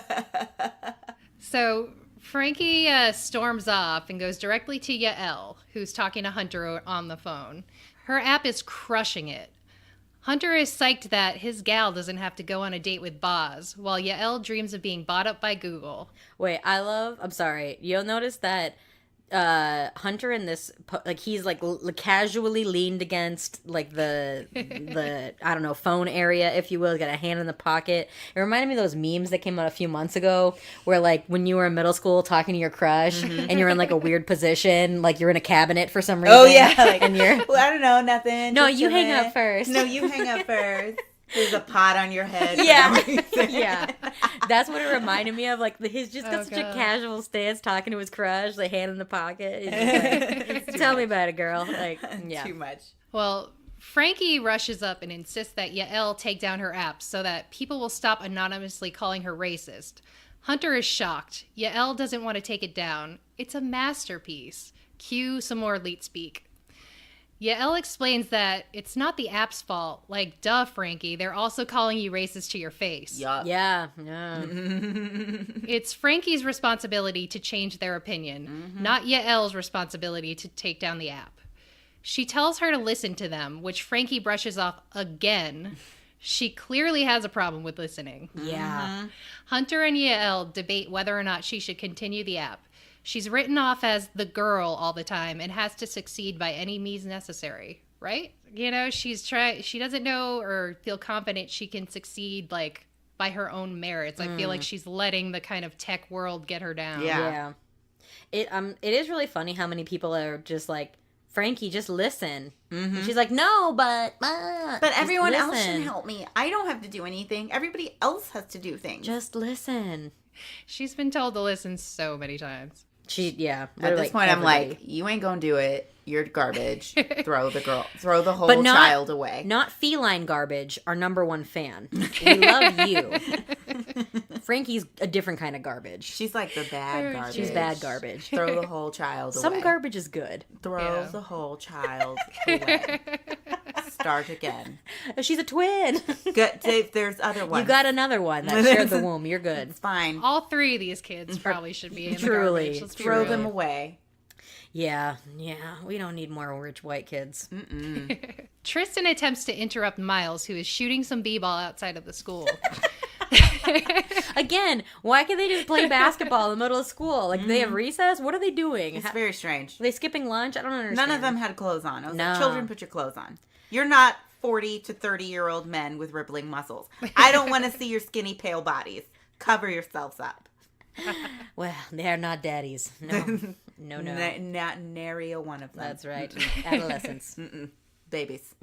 So Frankie storms off and goes directly to Yael, who's talking to Hunter on the phone. Her app is crushing it. Hunter is psyched that his gal doesn't have to go on a date with Boz, while Yael dreams of being bought up by Google. Wait, I'm sorry. You'll notice that Hunter in this, like, he's like casually leaned against like the I don't know, phone area, if you will. He's got a hand in the pocket. It reminded me of those memes that came out a few months ago where, like, when you were in middle school talking to your crush and you're in like a weird position, like you're in a cabinet for some reason. Oh yeah, like, and you're well, I don't know, nothing. no, just you hang chilling. up first. No, you hang up first. There's a pot on your head. Yeah, yeah. That's what it reminded me of. Like, he's just got such God. a casual stance talking to his crush, the hand in the pocket. He's just like, tell me about it, girl. Like, yeah. Too much. Well, Frankie rushes up and insists that Yael take down her app so that people will stop anonymously calling her racist. Hunter is shocked. Yael doesn't want to take it down. It's a masterpiece. Cue some more leet speak. Yael explains that it's not the app's fault. Like, duh, Frankie, they're also calling you racist to your face. Yup. Yeah. It's Frankie's responsibility to change their opinion, not Yael's responsibility to take down the app. She tells her to listen to them, which Frankie brushes off again. She clearly has a problem with listening. Yeah. Hunter and Yael debate whether or not she should continue the app. She's written off as the girl all the time and has to succeed by any means necessary, right? You know, she doesn't know or feel confident she can succeed, like, by her own merits. I feel like she's letting the kind of tech world get her down. Yeah. It is really funny how many people are just like, Frankie, just listen. And she's like, no, but just everyone else listen. should help me. I don't have to do anything. Everybody else has to do things. Just listen. She's been told to listen so many times. At this point, I'm like, you ain't gonna do it. You're garbage. Throw the whole But not- child away. Not feline garbage, our number one fan. We love you. Frankie's a different kind of garbage. She's like the bad garbage. She's bad garbage. Throw the whole child away. Some garbage is good. Throw Yeah. the whole child away. Start again. She's a twin. Good. Dave, there's other ones. You got another one that shared the womb. You're good. It's fine. All three of these kids probably should be in the Truly. garbage. Let's be Throw real. them away. Yeah. We don't need more rich white kids. Tristan attempts to interrupt Miles, who is shooting some b-ball outside of the school. Again, why can't they just play basketball in the middle of school? Like, they have recess? What are they doing? It's very strange. Are they skipping lunch? I don't understand. None of them had clothes on. I was like, No. children, put your clothes on. You're not 40 to 30-year-old men with rippling muscles. I don't want to see your skinny, pale bodies. Cover yourselves up. Well, they're not daddies. No. Not nary a one of them. That's right. Adolescents. Babies.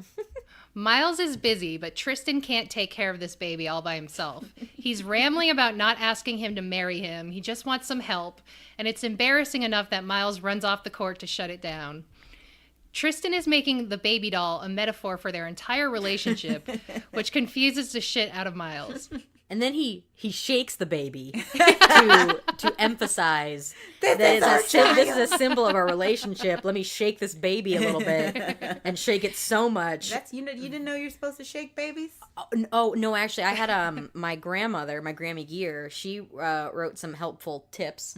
Miles is busy, but Tristan can't take care of this baby all by himself. He's rambling about not asking him to marry him. He just wants some help, and it's embarrassing enough that Miles runs off the court to shut it down. Tristan is making the baby doll a metaphor for their entire relationship, which confuses the shit out of Miles. And then he shakes the baby to emphasize that this is a symbol of our relationship. Let me shake this baby a little bit and shake it so much. You didn't know you're supposed to shake babies? Oh no, actually, I had my grandmother, my Grammy Gear. She wrote some helpful tips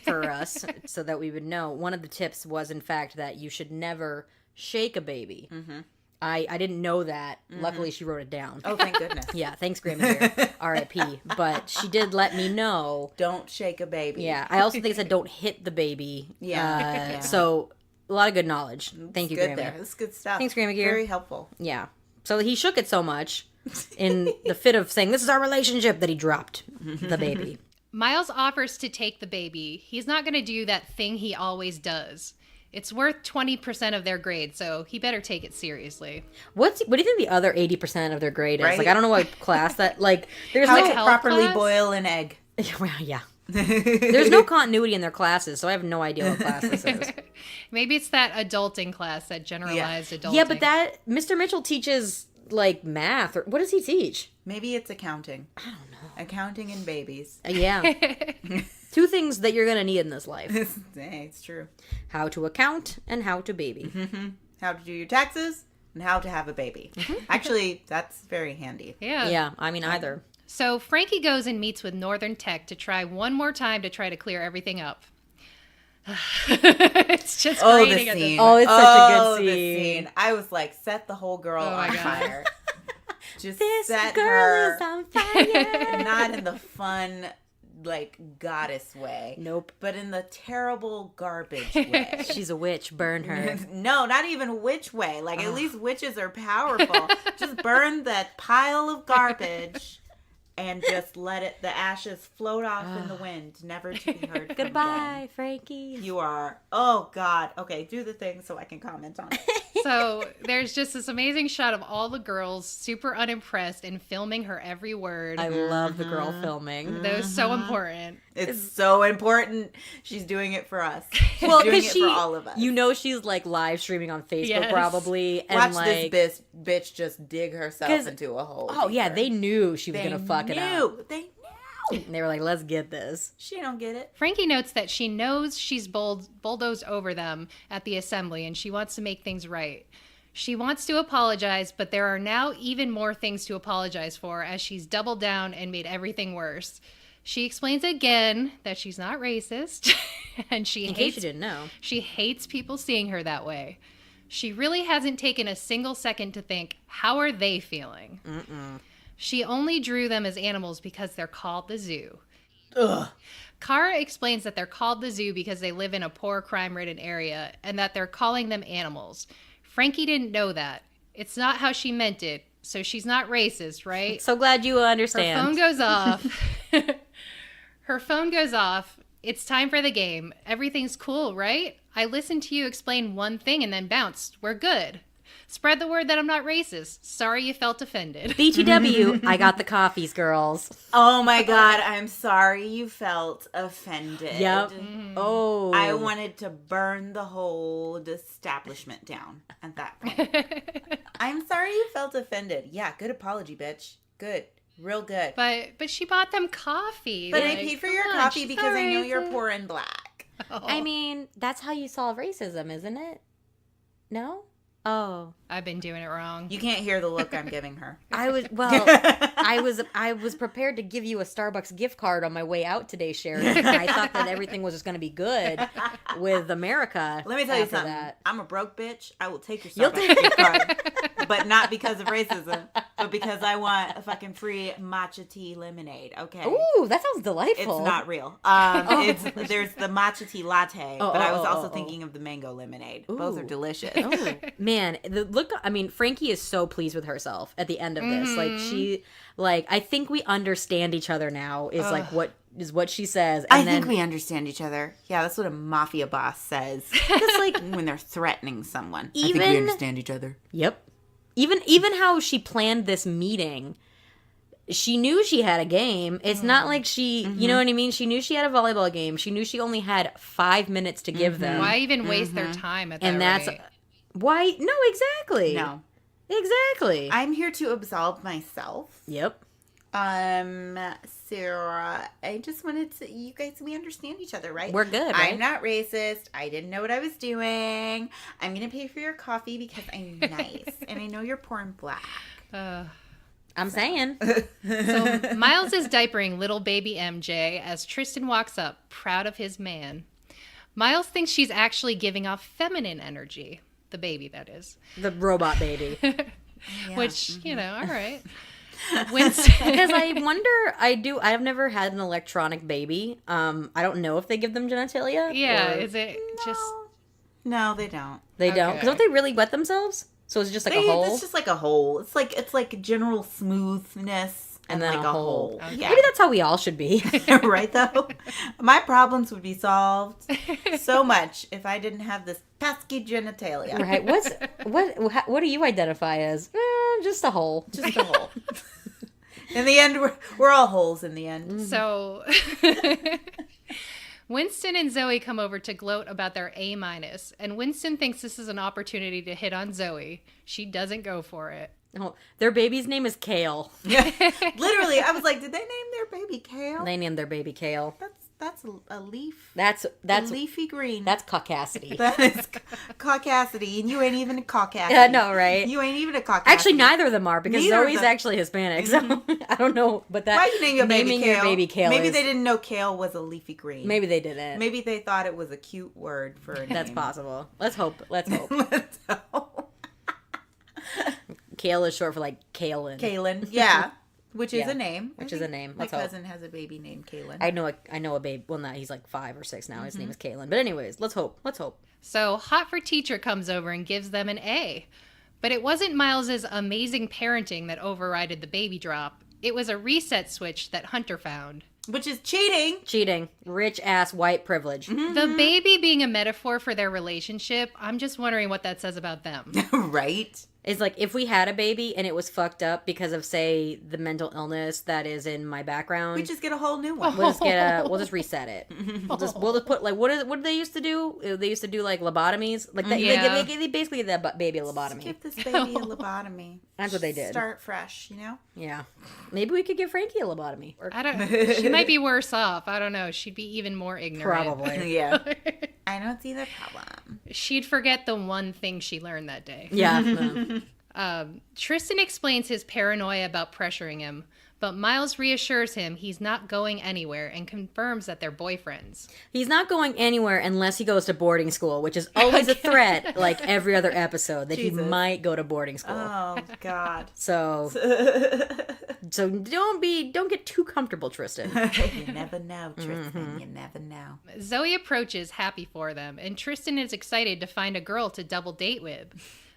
for us so that we would know. One of the tips was, in fact, that you should never shake a baby. I didn't know that. Luckily, she wrote it down. Oh, thank goodness. Yeah, thanks, Grammy Gear. R.I.P. But she did let me know. Don't shake a baby. Yeah, I also think it said don't hit the baby. Yeah. So a lot of good knowledge. Thank you, Good Grammy. there. That's good stuff. Thanks, Grammy Gear. Very helpful. Yeah. So he shook it so much in the fit of saying, this is our relationship, that he dropped the baby. Miles offers to take the baby. He's not going to do that thing he always does. It's worth 20% of their grade, so he better take it seriously. What do you think the other 80% of their grade is? Right. Like, I don't know what class that, like, there's How no... to health properly class? boil an egg. Well, yeah. There's no continuity in their classes, so I have no idea what class this is. Maybe it's that adulting class, that generalized adulting. Yeah, but that, Mr. Mitchell teaches, like, math, or what does he teach? Maybe it's accounting. I don't know. Accounting and babies. Yeah. Two things that you're going to need in this life. Hey, it's true. How to account and how to baby. How to do your taxes and how to have a baby. Actually, that's very handy. Yeah. Yeah, I mean, either. So Frankie goes and meets with Northern Tech to try one more time to try to clear everything up. It's just grating at this scene. point. Oh, it's such a good the scene. I was like, set the whole girl my on God. fire. Just This set girl her is on fire. not in the fun, like, goddess way. Nope. But in the terrible garbage way. She's a witch. Burn her. No, not even witch way. Like, at least witches are powerful. Just burn that pile of garbage and just let the ashes float off in the wind, never to be heard from Goodbye, again. Frankie. You are, oh God. Okay, do the thing so I can comment on it. So there's just this amazing shot of all the girls super unimpressed and filming her every word. I love the girl filming. That was so important. It's so important. She's doing it for us. She's Well, doing because it for all of us. you know, she's like live streaming on Facebook Yes. probably, and Watch like, this bitch just dig herself 'Cause- into a hole. oh yeah, they knew she was They gonna fuck it up. They knew. And they were like, "Let's get this." She don't get it. Frankie notes that she knows she's bulldozed over them at the assembly and she wants to make things right. She wants to apologize, but there are now even more things to apologize for as she's doubled down and made everything worse. She explains again that she's not racist and In case you didn't know, she hates people seeing her that way. She really hasn't taken a single second to think, how are they feeling? She only drew them as animals because they're called the zoo. Ugh. Kara explains that they're called the zoo because they live in a poor, crime-ridden area and that they're calling them animals. Frankie didn't know that. It's not how she meant it, so she's not racist, right? so glad you Her understand. phone goes off. Her phone goes off. It's time for the game. Everything's cool, right? I listened to you explain one thing and then bounced. We're good. Spread the word that I'm not racist. Sorry you felt offended. BTW, I got the coffees, girls. Oh my God, I'm sorry you felt offended. Yep. Oh, I wanted to burn the whole establishment down at that point. I'm sorry you felt offended. Yeah, good apology, bitch. Good. Real good. But she bought them coffee. But I Like, paid for come your on, coffee she's because not I know you're racist. poor and black. Oh. I mean, that's how you solve racism, isn't it? No? Oh. I've been doing it wrong. You can't hear the look I'm giving her. I was prepared to give you a Starbucks gift card on my way out today, Sheridan. I thought that everything was just going to be good with America. Let me tell you after something. that. I'm a broke bitch. I will take your You'll Starbucks gift card. But not because of racism, but because I want a fucking free matcha tea lemonade, okay? Ooh, that sounds delightful. It's not real. There's the matcha tea latte, but I was also thinking of the mango lemonade. Both are Ooh. delicious. Oh man, Frankie is so pleased with herself at the end of this. Like I think we understand each other now. Is like what she says. And I then, think we understand each other. Yeah, that's what a mafia boss says. Just like when they're threatening someone. I think we Even- understand each other. Yep. Even how she planned this meeting. She knew she had a game. It's not like she, you know what I mean? She knew she had a volleyball game. She knew she only had 5 minutes to give them. Why even waste their time at that And that's rate? why. No, exactly. No. Exactly. I'm here to absolve myself. Yep. Sarah, I just wanted to, you guys, we understand each other, right? We're good, right? I'm not racist. I didn't know what I was doing. I'm going to pay for your coffee because I'm nice. And I know you're poor and black. I'm saying. So Miles is diapering little baby MJ as Tristan walks up, proud of his man. Miles thinks she's actually giving off feminine energy. The baby, that is. The robot baby. Which, you know, all right. Winston. Because I wonder, I've never had an electronic baby. I don't know if they give them genitalia. Yeah, or- is it just... No, they don't. They don't. Okay. Because don't they really wet themselves? So it's just like a hole? It's just like a hole. It's like general smoothness and then like a a hole. hole. Okay. Yeah. Maybe that's how we all should be. Right though, my problems would be solved so much if I didn't have this pesky genitalia. Right. What do you identify as? Just a hole. Just a hole. In the end, we're all holes. In the end, So... Winston and Zoe come over to gloat about their A-, and Winston thinks this is an opportunity to hit on Zoe. She doesn't go for it. Oh, their baby's name is Kale. literally, I was like, did they name their baby Kale? They named their baby Kale. That's a leaf. That's a leafy green. That's caucasity. That is caucasity, and you ain't even a caucasity. Yeah, no, right? You ain't even a caucasity. Actually, neither of them are, because Neither of Zoe's them. actually Hispanic, so I don't know. But that Why'd you name your baby naming kale? your baby kale Maybe is- they didn't know kale was a leafy green. Maybe they didn't. Maybe they thought it was a cute word for a name. That's possible. Let's hope. Let's hope. Let's hope. Kale is short for like Kalen. Kaylin, yeah. Which is Yeah, a name. which I is a think name. My Let's hope. cousin has a baby named Kaylin. I know a babe. Well, no, he's like 5 or 6 now. His name is Kalen. But anyways, let's hope. Let's hope. So Hot for Teacher comes over and gives them an A. But it wasn't Miles's amazing parenting that overrided the baby drop. It was a reset switch that Hunter found. Which is cheating. Cheating. Rich ass white privilege. The baby being a metaphor for their relationship, I'm just wondering what that says about them. Right? It's like if we had a baby and it was fucked up because of, say, the mental illness that is in my background. We just get a whole new one. We'll just reset it. We'll just put like what did they used to do? They used to do like lobotomies. Like Yeah. they basically did that baby lobotomy. Give this baby a lobotomy. That's what they did. Start fresh, you know? Yeah. Maybe we could give Frankie a lobotomy. Or I don't. She might be worse off. I don't know. She'd be even more ignorant. probably. Yeah. I don't see the problem. She'd forget the one thing she learned that day. Yeah. No. Tristan explains his paranoia about pressuring him, but Miles reassures him he's not going anywhere and confirms that they're boyfriends. He's not going anywhere unless he goes to boarding school, which is always a threat, like every other episode, that Jesus. he might go to boarding school. Oh, God. So don't get too comfortable, Tristan. You never know, Tristan. You never know. Zoe approaches, happy for them, and Tristan is excited to find a girl to double date with.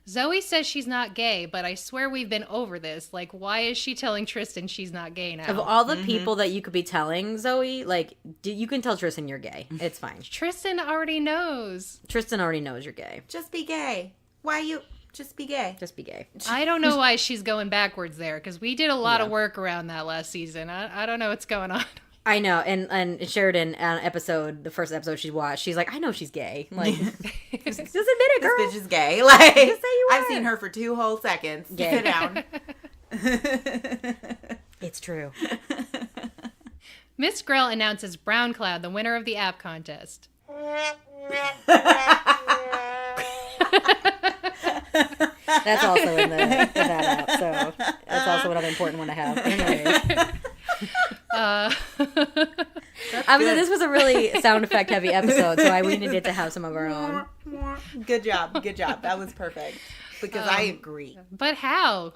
Zoe says she's not gay, but I swear we've been over this. Like, why is she telling Tristan she's not gay now? Of all the people that you could be telling, Zoe, like, you can tell Tristan you're gay. It's fine. Tristan already knows. Tristan already knows you're gay. Just be gay. Why you... Just be gay. Just be gay. I don't know why she's going backwards there, because we did a lot of work around that last season. I don't know what's going on. I know, and Sheridan, the first episode she watched, she's like, I know she's gay. Like, just admit it, girl. This bitch is gay. Like, Just say you I've are. seen her for 2 whole seconds. Gay. Sit down. It's true. Miss Grell announces Brown Cloud the winner of the app contest. That's also in that app, so that's also another important one to have. Anyways. This was a really sound effect heavy episode, so we needed to have some of our own. Good job. That was perfect. Because I agree. But how?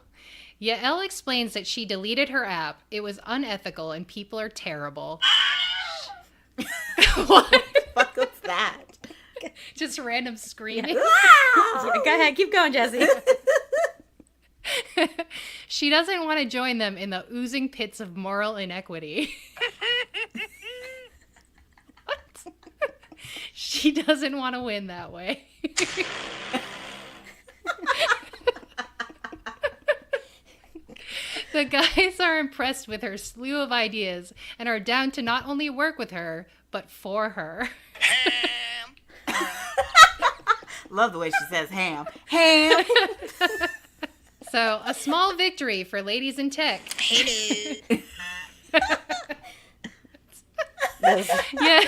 Yael explains that she deleted her app. It was unethical and people are terrible. What? What was that? Just random screaming. Go ahead, keep going, Jesse. She doesn't want to join them in the oozing pits of moral inequity. What? She doesn't want to win that way. The guys are impressed with her slew of ideas and are down to not only work with her, but for her. Love the way she says ham. Ham. So, a small victory for ladies in tech. Yeah.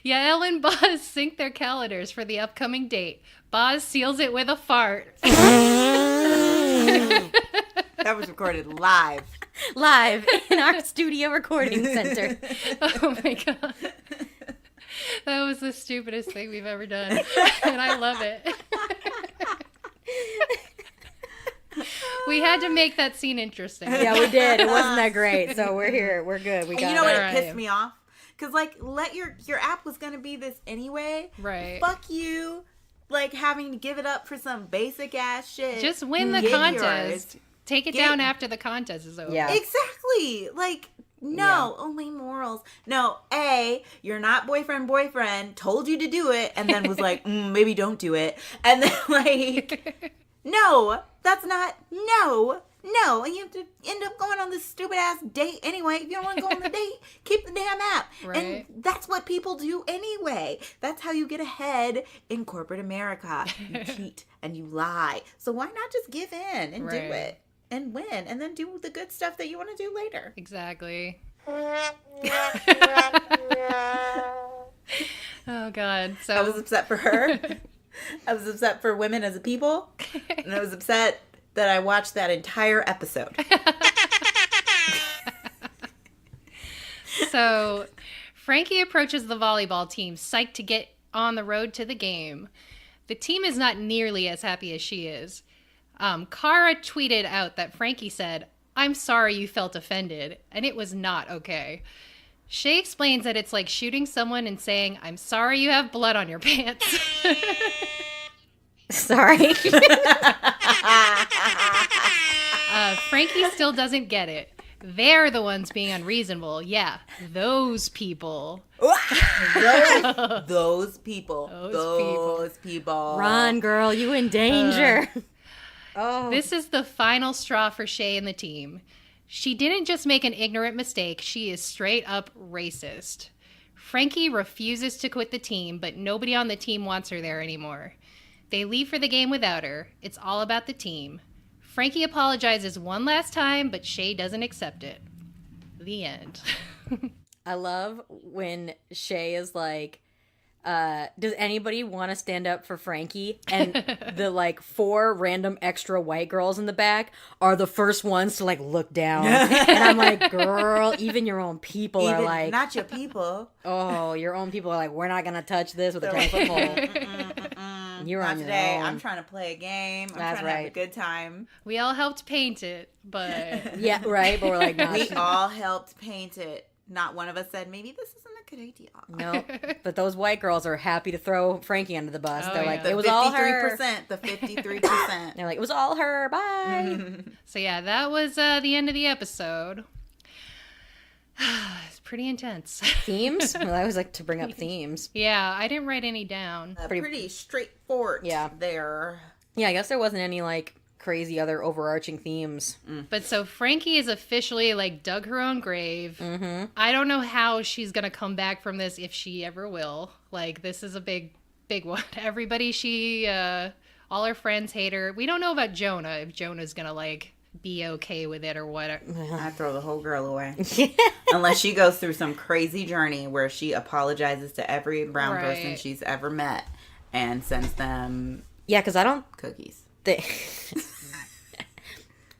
Yael and Boz sync their calendars for the upcoming date. Boz seals it with a fart. That was recorded live. Live in our studio recording center. Oh my god. That was the stupidest thing we've ever done. And I love it. We had to make that scene interesting. Yeah, we did. It wasn't that great, so we're here. We're good. We got And you know what? it. It Right. pissed me off. Because, like, your app was going to be this anyway. Right. Fuck you. Like, having to give it up for some basic ass shit. Just win the Get contest. Take it Get- down after the contest is over. Yeah. Exactly. Like, no, only morals. No, A, you're not boyfriend, told you to do it, and then was like, maybe don't do it. And then, like, no, that's not, no. And you have to end up going on this stupid ass date anyway. If you don't want to go on the date, keep the damn app. Right. And that's what people do anyway. That's how you get ahead in corporate America. You cheat and you lie. So why not just give in and do Right. it and win and then do the good stuff that you want to do later? Exactly. Oh, God. So I was upset for her. I was upset for women as a people. And I was upset that I watched that entire episode. So Frankie approaches the volleyball team, psyched to get on the road to the game. The team is not nearly as happy as she is. Kara tweeted out that Frankie said, "I'm sorry you felt offended," and it was not okay. Shay explains that it's like shooting someone and saying, "I'm sorry you have blood on your pants." Sorry. Frankie still doesn't get it. They're the ones being unreasonable. Yeah, those people. Those people. Those people. Run, girl, you in danger. This is the final straw for Shay and the team. She didn't just make an ignorant mistake, she is straight up racist. Frankie refuses to quit the team, but nobody on the team wants her there anymore. They leave for the game without her. It's all about the team. Frankie apologizes one last time, but Shay doesn't accept it. The end. I love when Shay is like, does anybody want to stand up for Frankie? And the like 4 random extra white girls in the back are the first ones to like look down. And I'm like, girl, even your own people are like, not your people. oh, your own people are like, we're not going to touch this with a 10-foot pole. You're Not on today. your own. I'm trying to play a game. I'm That's trying to have a right. good time. We all helped paint it, but Yeah, right. But we're like, no. We all helped paint it. Not one of us said, maybe this isn't a good idea. No, but those white girls are happy to throw Frankie under the bus. Oh, They're yeah. like, The it was all her. 53%. The 53%. They're like, it was all her. Bye. so yeah, that was the end of the episode. It's pretty intense. Themes? Well, I always like to bring up themes. Yeah, I didn't write any down. Pretty straightforward Yeah. there. Yeah, I guess there wasn't any like crazy other overarching themes. But so Frankie is officially like dug her own grave. Mm-hmm. I don't know how she's gonna come back from this, if she ever will. Like, this is a big one. Everybody, all her friends hate her. We don't know about Jonah, if Jonah's gonna like be okay with it or what. I'd throw the whole girl away. Unless she goes through some crazy journey where she apologizes to every brown person Right. she's ever met and sends them Yeah, because I don't cookies.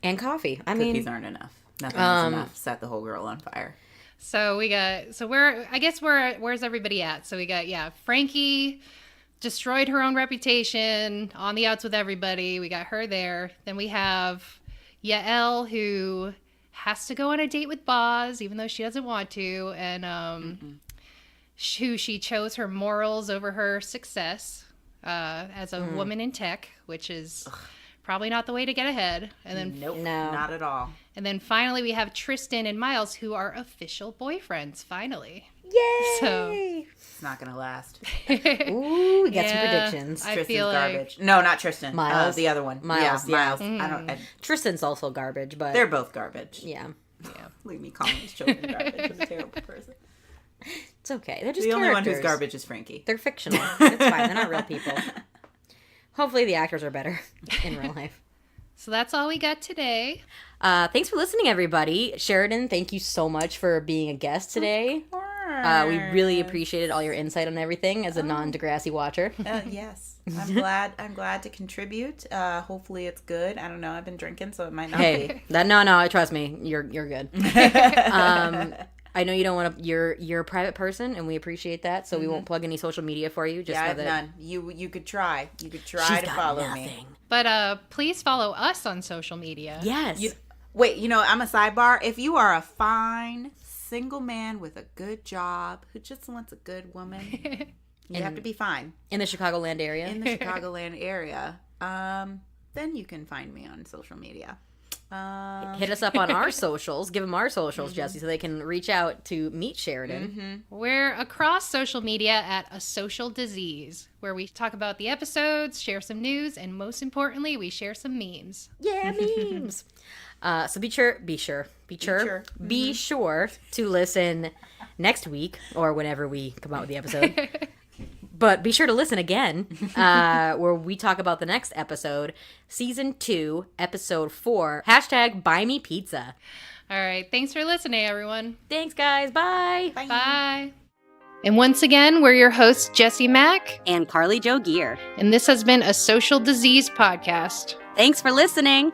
and coffee. I Cookies mean, aren't enough. Nothing is enough. Set the whole girl on fire. So where's everybody at? So we got, Frankie destroyed her own reputation, on the outs with everybody. We got her there. Then we have Yael, who has to go on a date with Boz, even though she doesn't want to, and who she chose her morals over her success as a woman in tech, which is probably not the way to get ahead. And then Nope. No. Not at all. and then finally we have Tristan and Miles, who are official boyfriends, finally. yay! So- It's not going to last. Ooh, we got some Yeah. predictions. I Tristan's feel like- garbage. No, not Tristan. Miles. The other one. Miles, Yeah, yeah. Miles. I don't. Tristan's also garbage, but They're both garbage. yeah, Leave me calling these children garbage. I'm a terrible person. it's okay. They're just The only one who's characters. garbage is Frankie. They're fictional. It's fine. They're not real people. Hopefully, the actors are better in real life. So that's all we got today. Thanks for listening, everybody. Sheridan, thank you so much for being a guest today. We really appreciated all your insight on everything as a non-Degrassi watcher. Yes, I'm glad to contribute. Hopefully it's good. I don't know. I've been drinking, so it might not Hey, no, trust me, you're good. I know you don't want to. You're a private person, and we appreciate that. So we won't plug any social media for you. Just Yeah, I know have that none. You could try. You could try she's to got follow nothing. me. But please follow us on social media. Yes. Wait, I'm a sidebar. If you are a fine single man with a good job who just wants a good woman, you have to be fine In the Chicagoland area. in the Chicagoland area. Then you can find me on social media. Hit us up on our socials. Give them our socials, Jesse, so they can reach out to meet Sheridan. We're across social media at A Social Disease, where we talk about the episodes, share some news, and most importantly, we share some memes. Yeah, memes. So be sure to listen next week or whenever we come out with the episode. But be sure to listen again, where we talk about the next episode, Season 2, Episode 4, #BuyMePizza. All right. Thanks for listening, everyone. Thanks, guys. Bye. Bye. And once again, we're your hosts, Jesse Mack. And Carly Jo Gear. And this has been a Social Disease Podcast. Thanks for listening.